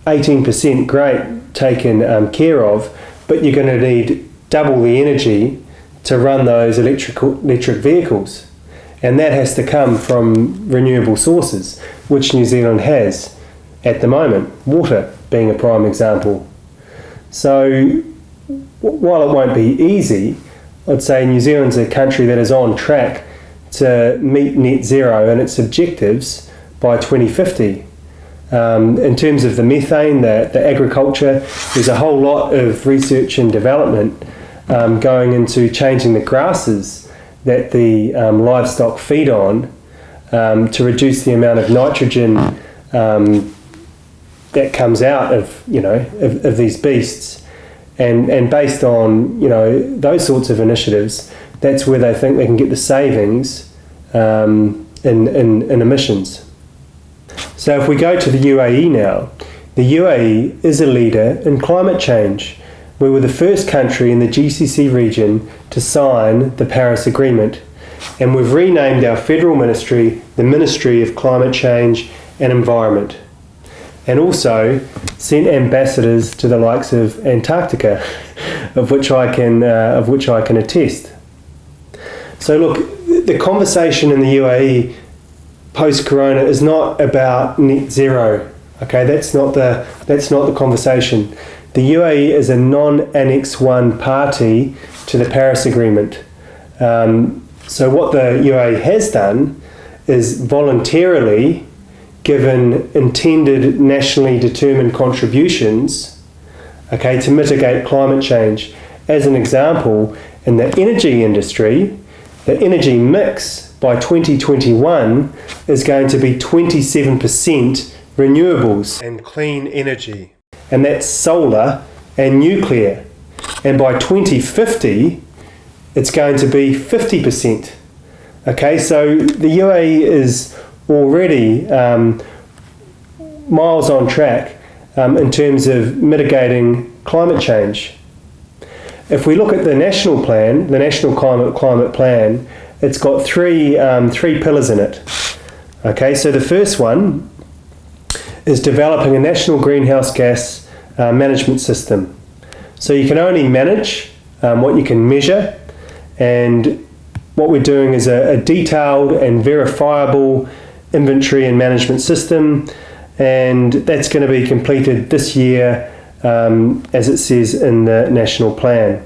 18%, great, taken care of, but you're going to need double the energy to run those electric vehicles. And that has to come from renewable sources, which New Zealand has at the moment, water being a prime example. So while it won't be easy, I'd say New Zealand's a country that is on track to meet net zero and its objectives by 2050. In terms of the methane, the agriculture, there's a whole lot of research and development going into changing the grasses that the livestock feed on to reduce the amount of nitrogen that comes out of, you know, of these beasts. And based on, you know, those sorts of initiatives, that's where they think they can get the savings in emissions. So if we go to the UAE now, the UAE is a leader in climate change. We were the first country in the GCC region to sign the Paris Agreement, and we've renamed our federal ministry the Ministry of Climate Change and Environment, and also sent ambassadors to the likes of Antarctica, of which I can attest. So look, the conversation in the UAE post-corona is not about net zero. Okay, that's not the conversation. The UAE is a non-Annex 1 party to the Paris Agreement. So what the UAE has done is voluntarily given intended nationally determined contributions, okay, to mitigate climate change. As an example, in the energy industry, the energy mix by 2021 is going to be 27% renewables and clean energy, and that's solar and nuclear. And by 2050, it's going to be 50%. Okay, so the UAE is already miles on track in terms of mitigating climate change. If we look at the national plan, the National Climate Plan, it's got three pillars in it. Okay, so the first one is developing a national greenhouse gas management system. So you can only manage what you can measure, and what we're doing is a detailed and verifiable inventory and management system, and that's going to be completed this year, as it says in the national plan.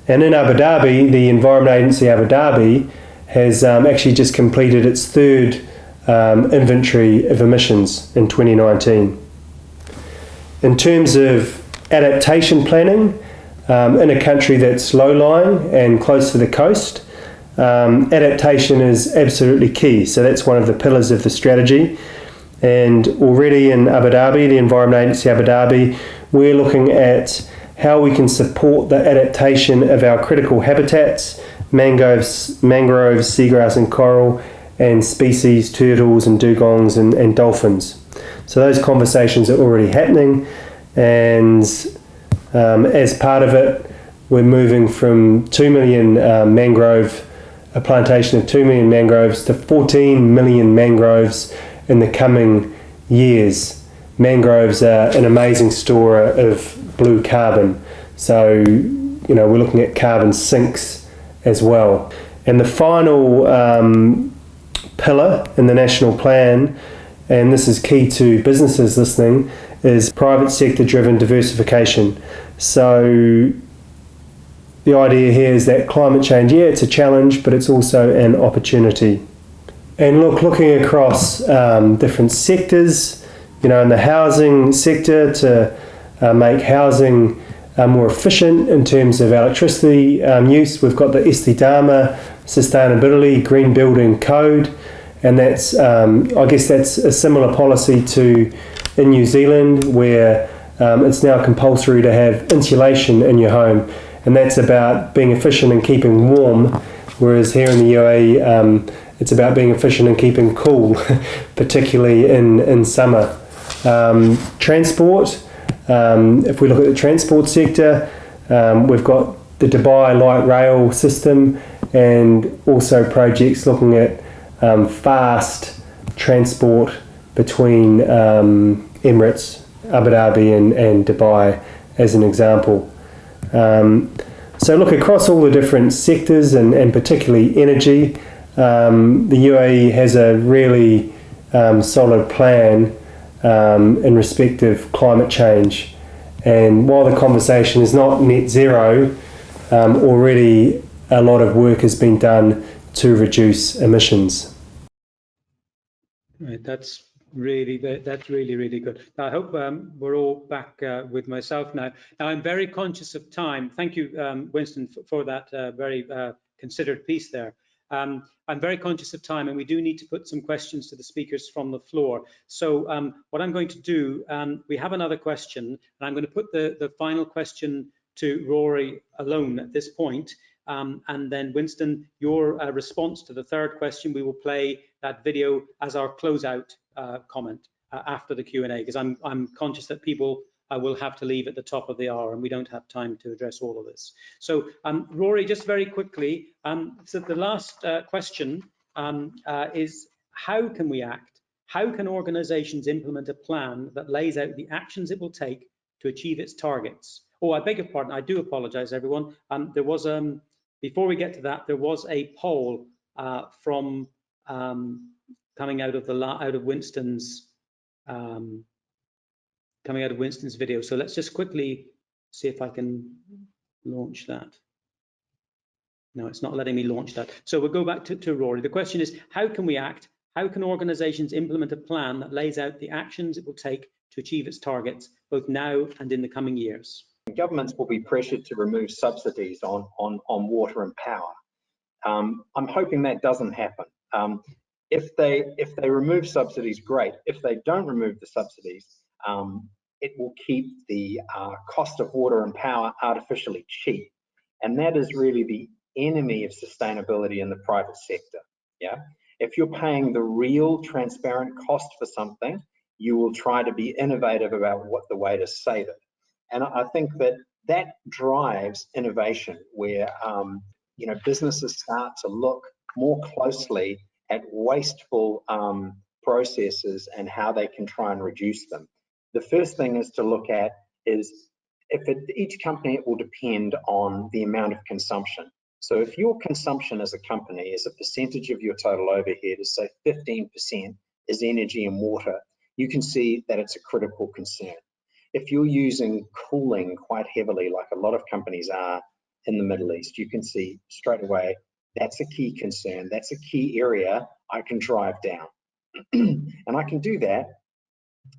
And in Abu Dhabi, the Environment Agency Abu Dhabi has actually just completed its third inventory of emissions in 2019. In terms of adaptation planning, in a country that's low-lying and close to the coast, adaptation is absolutely key. So that's one of the pillars of the strategy. And already in Abu Dhabi, the Environment Agency Abu Dhabi, we're looking at how we can support the adaptation of our critical habitats, mangroves, seagrass and coral, and species, turtles and dugongs and dolphins. So those conversations are already happening, and as part of it, we're moving from 2 million a plantation of 2 million mangroves to 14 million mangroves in the coming years. Mangroves are an amazing storer of blue carbon, so we're looking at carbon sinks as well. And the final pillar in the national plan, and this is key to businesses listening, is private sector driven diversification. So the idea here is that climate change, it's a challenge, but it's also an opportunity. And looking across different sectors, in the housing sector, to make housing more efficient in terms of electricity use, we've got the Istidama Sustainability Green Building Code, and that's I guess that's a similar policy to in New Zealand, where it's now compulsory to have insulation in your home, and that's about being efficient and keeping warm, whereas here in the UAE it's about being efficient and keeping cool, particularly in summer. Transport, if we look at the transport sector, we've got the Dubai light rail system, and also projects looking at fast transport between Emirates, Abu Dhabi and Dubai as an example. So look across all the different sectors, and particularly energy, the UAE has a really solid plan in respect of climate change. And while the conversation is not net zero, already a lot of work has been done to reduce emissions. Right, that's really good. I hope we're all back with myself now. Now, I'm very conscious of time. Thank you, Winston, for that very considered piece there. I'm very conscious of time, and we do need to put some questions to the speakers from the floor. So what I'm going to do, we have another question, and I'm going to put the final question to Rory alone at this point. And then Winston, your response to the third question, we will play that video as our closeout comment after the Q&A, because I'm conscious that people will have to leave at the top of the hour, and we don't have time to address all of this. So Rory, just very quickly, so the last question is, how can we act? How can organizations implement a plan that lays out the actions it will take to achieve its targets? Oh, I beg your pardon, I do apologize, everyone. There was, before we get to that, there was a poll from coming out of Winston's video. So let's just quickly see if I can launch that. No, it's not letting me launch that. So we'll go back to Rory. The question is, how can we act? How can organizations implement a plan that lays out the actions it will take to achieve its targets, both now and in the coming years? Governments will be pressured to remove subsidies on water and power. I'm hoping that doesn't happen. If they remove subsidies, great. If they don't remove the subsidies, it will keep the cost of water and power artificially cheap. And that is really the enemy of sustainability in the private sector. Yeah. If you're paying the real transparent cost for something, you will try to be innovative about what the way to save it. And I think that drives innovation, where businesses start to look more closely at wasteful processes and how they can try and reduce them. The first thing is to look at is each company will depend on the amount of consumption. So if your consumption as a company is a percentage of your total overhead is say 15% is energy and water, you can see that it's a critical concern. If you're using cooling quite heavily, like a lot of companies are in the Middle East, you can see straight away that's a key concern. That's a key area I can drive down. And I can do that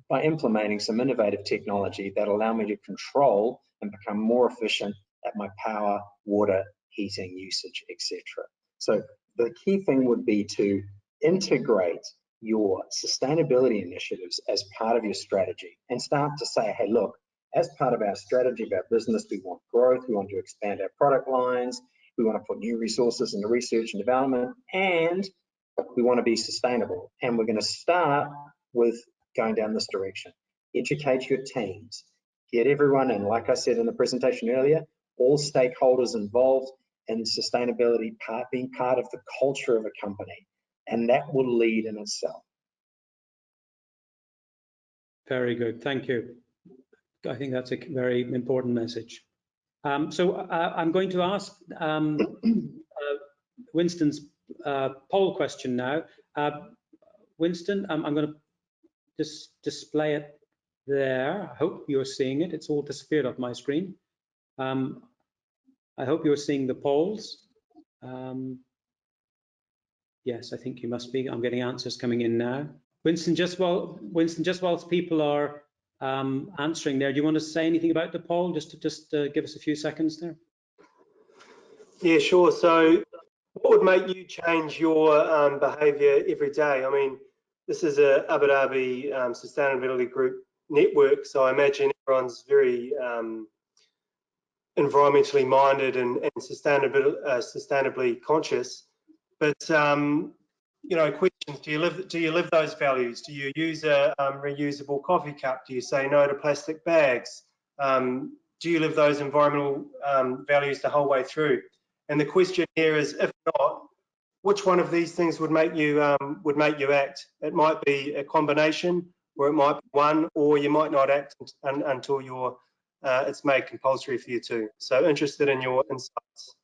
by implementing some innovative technology that allow me to control and become more efficient at my power, water, heating usage, etc. So the key thing would be to integrate your sustainability initiatives as part of your strategy and start to say, hey, look, as part of our strategy of our business, we want growth, we want to expand our product lines, we want to put new resources into research and development, and we want to be sustainable. And we're going to start with going down this direction. Educate your teams, get everyone in, like I said in the presentation earlier, all stakeholders involved in sustainability being part of the culture of a company, and that will lead in itself. Very good, thank you. I think that's a very important message. So I'm going to ask Winston's poll question now. Winston, I'm going to just display it there. I hope you're seeing it. It's all disappeared off my screen. I hope you're seeing the polls. Yes, I think you must be. I'm getting answers coming in now. Winston, just whilst people are answering there, do you want to say anything about the poll? Just give us a few seconds there. Yeah, sure. So what would make you change your behaviour every day? I mean, this is a Abu Dhabi Sustainability Group network, so I imagine everyone's very environmentally minded and sustainably conscious. But you know, questions: do you live those values? Do you use a reusable coffee cup? Do you say no to plastic bags? Do you live those environmental values the whole way through? And the question here is, if not, which one of these things would make you act? It might be a combination, or it might be one, or you might not act until it's made compulsory for you to. So interested in your insights.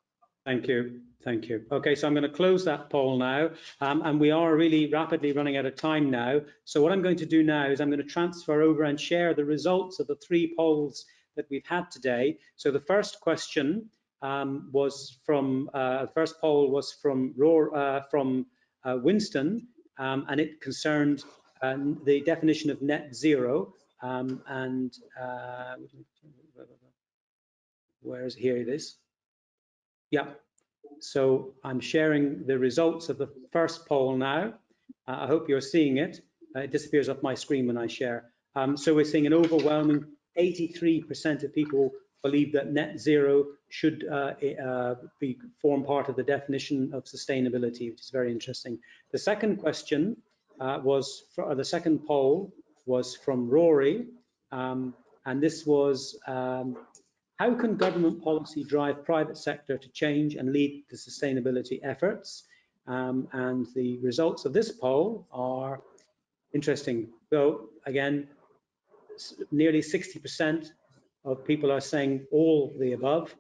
Thank you, thank you. Okay, so I'm going to close that poll now, and we are really rapidly running out of time now. So what I'm going to do now is I'm going to transfer over and share the results of the 3 polls that we've had today. So the first question was from first poll was from Winston, and it concerned the definition of net zero. Where is here? It is. Yeah. So I'm sharing the results of the first poll now. I hope you're seeing it. It disappears off my screen when I share. So we're seeing an overwhelming 83% of people believe that net zero should form part of the definition of sustainability, which is very interesting. The second question the second poll was from Rory, and this was, how can government policy drive private sector to change and lead the sustainability efforts? And the results of this poll are interesting. So again, nearly 60% of people are saying all the above,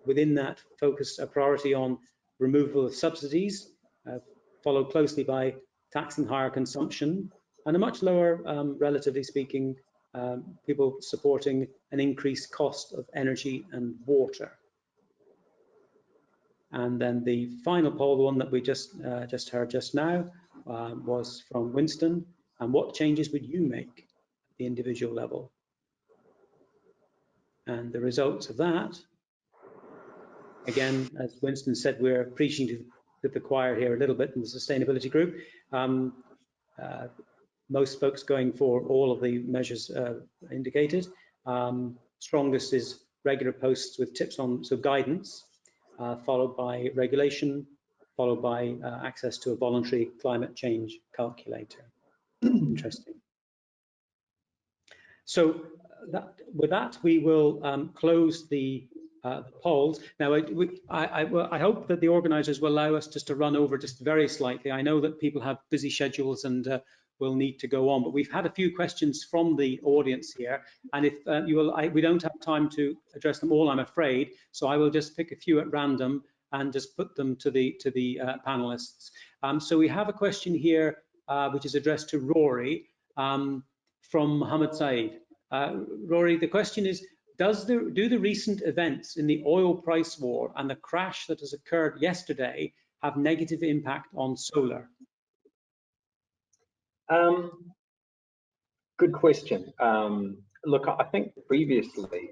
within that focus a priority on removal of subsidies, followed closely by taxing higher consumption, and a much lower, relatively speaking, people supporting an increased cost of energy and water. And then the final poll, the one that we just heard just now, was from Winston. And what changes would you make at the individual level? And the results of that, again, as Winston said, we're preaching to the choir here a little bit in the sustainability group. Most folks going for all of the measures indicated. Strongest is regular posts with tips on, so guidance, followed by regulation, followed by access to a voluntary climate change calculator. Interesting. So with that, we will close the the polls. Now, I hope that the organisers will allow us just to run over just very slightly. I know that people have busy schedules and will need to go on, but we've had a few questions from the audience here, and if we don't have time to address them all, I'm afraid. So I will just pick a few at random and just put them to the panelists. So we have a question here which is addressed to Rory from Mohammed Saeed. Rory, the question is, do the recent events in the oil price war and the crash that has occurred yesterday have negative impact on solar? Good question. Look, I think previously,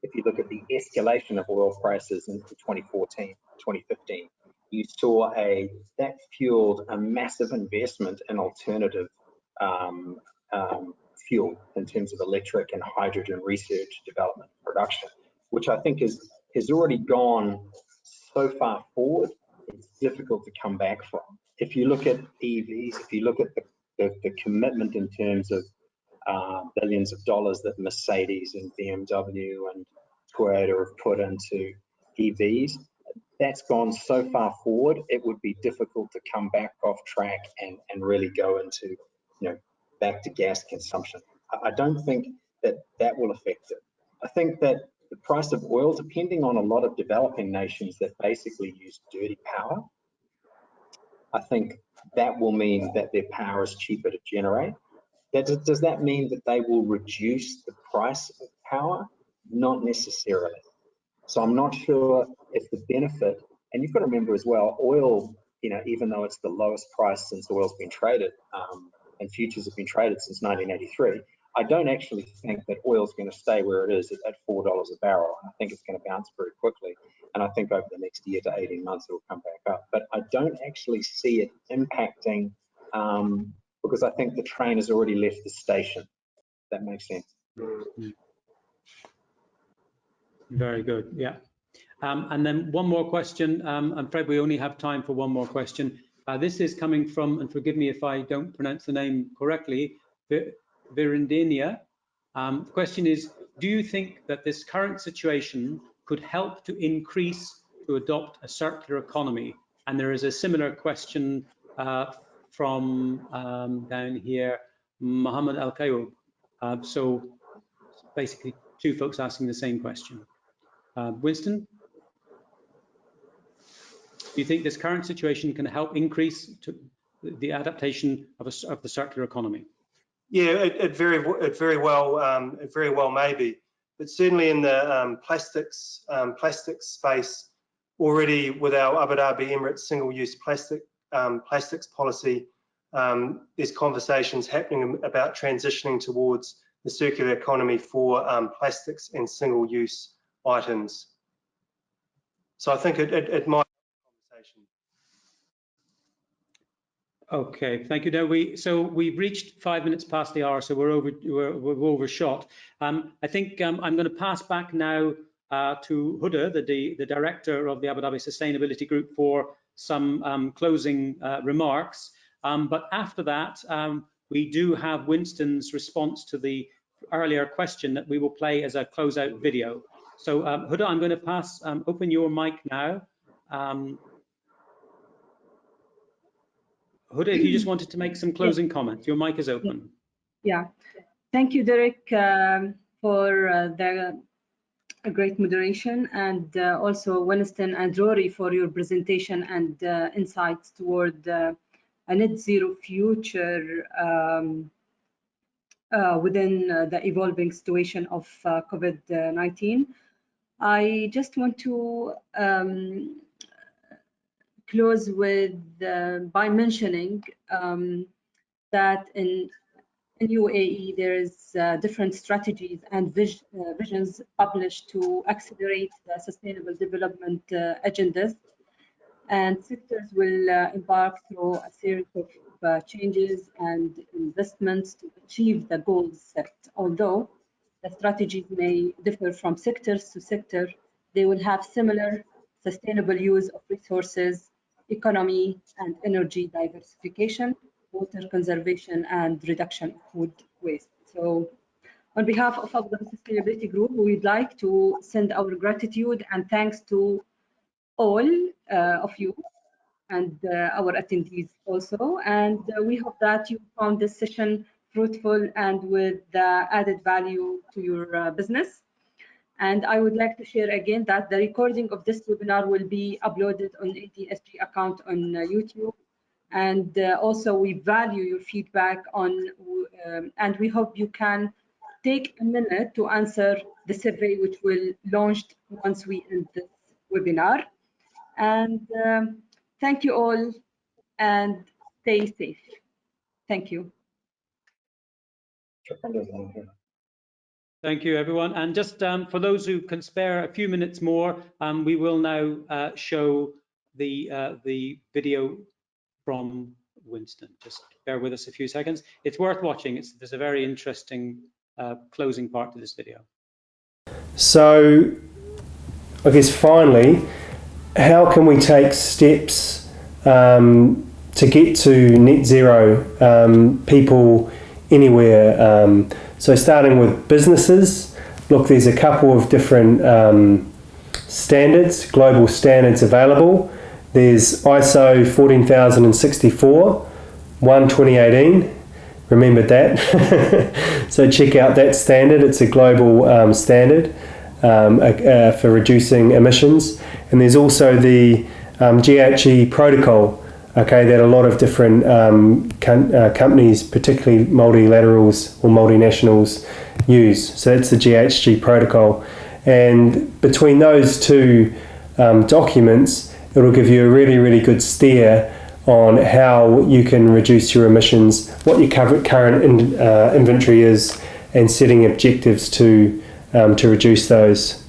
if you look at the escalation of oil prices in 2014, 2015, you saw that fueled a massive investment in alternative fuel in terms of electric and hydrogen research, development, production, which I think has already gone so far forward, it's difficult to come back from. If you look at EVs, if you look at the commitment in terms of billions of dollars that Mercedes and BMW and Toyota have put into EVs, that's gone so far forward, it would be difficult to come back off track and really go into, back to gas consumption. I don't think that will affect it. I think that the price of oil, depending on a lot of developing nations that basically use dirty power, I think that will mean that their power is cheaper to generate. Does that mean that they will reduce the price of power? Not necessarily. So I'm not sure if the benefit, and you've got to remember as well, oil, even though it's the lowest price since oil's been traded, and futures have been traded since 1983, I don't actually think that oil's going to stay where it is at $4 a barrel. I think it's going to bounce very quickly. And I think over the next year to 18 months, it will come back up. But I don't actually see it impacting because I think the train has already left the station. That makes sense. Very good, yeah. And then one more question. I'm afraid we only have time for one more question. This is coming from, and forgive me if I don't pronounce the name correctly, Virindenia. The question is, do you think that this current situation could help to adopt a circular economy? And there is a similar question from down here, Mohammed Al Kayoub. So basically two folks asking the same question. Winston, do you think this current situation can help increase the adaptation of the circular economy? Yeah, it very well may be, but certainly in the plastics space, already with our Abu Dhabi Emirates single-use plastics policy, there's conversations happening about transitioning towards the circular economy for plastics and single-use items. So I think it might be a conversation. Okay, thank you. Now we've reached 5 minutes past the hour, so we're overshot. I think I'm going to pass back now to Huda, the director of the Abu Dhabi Sustainability Group, for some closing remarks. But after that, we do have Winston's response to the earlier question that we will play as a closeout video. So Huda, I'm going to open your mic now. Huda, if you just wanted to make some closing comments, your mic is open. Yeah, thank you, Derek, for a great moderation, and also Winston and Rory for your presentation and insights toward a net zero future within the evolving situation of COVID-19. I just want to close with by mentioning that in UAE there is different strategies and visions published to accelerate the sustainable development agendas, and sectors will embark through a series of changes and investments to achieve the goals set. Although the strategies may differ from sectors to sector, they will have similar sustainable use of resources, economy and energy diversification, water conservation and reduction of food waste. So On behalf of Abu Dhabi Sustainability Group, we'd like to send our gratitude and thanks to all of you and our attendees also. And we hope that you found this session fruitful and with added value to your business. And I would like to share again that the recording of this webinar will be uploaded on ADSG account on YouTube. And also we value your feedback and we hope you can take a minute to answer the survey which will launched once we end this webinar. And thank you all and stay safe. Thank you. Thank you, everyone. And just for those who can spare a few minutes more, we will now show the video from Winston. Just bear with us a few seconds. It's worth watching. There's a very interesting closing part to this video. So, I guess finally, how can we take steps to get to net zero people anywhere? So starting with businesses, look, there's a couple of different standards, global standards available. There's ISO 14064, 2018. Remember that. So check out that standard. It's a global standard for reducing emissions. And there's also the GHG protocol, okay, that a lot of different companies, particularly multilaterals or multinationals, use. So that's the GHG protocol. And between those two documents, it'll give you a really, really good steer on how you can reduce your emissions, what your current inventory is, and setting objectives to reduce those.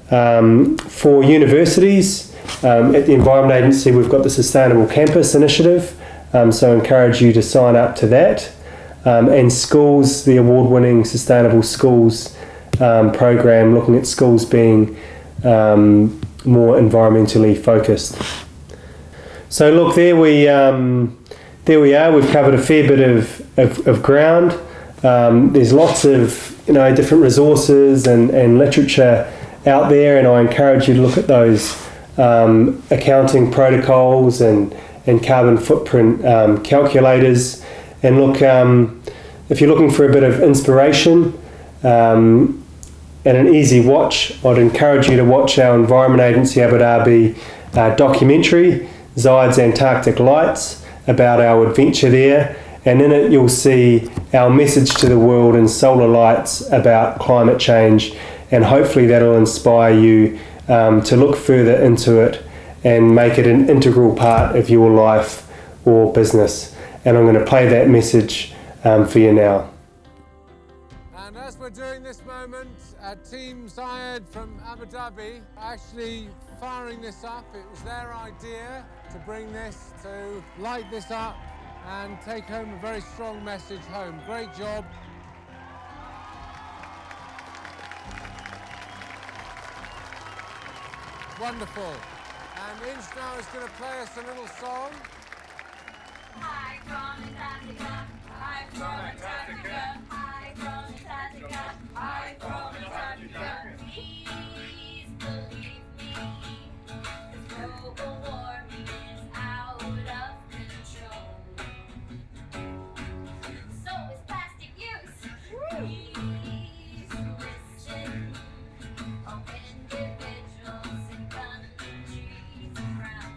For universities, at the Environment Agency, we've got the Sustainable Campus Initiative, so I encourage you to sign up to that. And schools, the award-winning Sustainable Schools program, looking at schools being more environmentally focused. So look, there we are. We've covered a fair bit of ground. There's lots of different resources and literature out there, and I encourage you to look at those accounting protocols and carbon footprint calculators. And look, if you're looking for a bit of inspiration and an easy watch, I'd encourage you to watch our Environment Agency Abu Dhabi documentary, Zaid's Antarctic Lights, about our adventure there. And in it you'll see our message to the world in solar lights about climate change, and hopefully that'll inspire you to look further into it and make it an integral part of your life or business. And I'm going to play that message for you now. And as we're doing this moment, Team Zayed from Abu Dhabi actually firing this up. It was their idea to bring this, to light this up and take home a very strong message home. Great job. Wonderful. And Inch now is going to play us a little song. Hi from Antarctica, hi from Antarctica, hi from Antarctica, hi from Antarctica. Please believe me, 'cause global warming is out of control. So is plastic use. Please listen. Of individuals and countries around.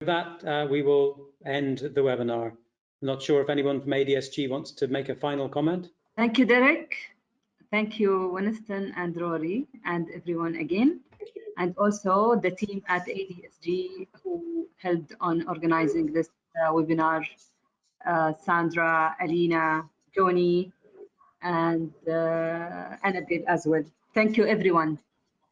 that, we will end the webinar. I'm not sure if anyone from ADSG wants to make a final comment. Thank you, Derek. Thank you, Winston and Rory, and everyone again. And also the team at ADSG who helped on organizing this webinar, Sandra, Alina, Joni, and Annabelle as well. Thank you, everyone.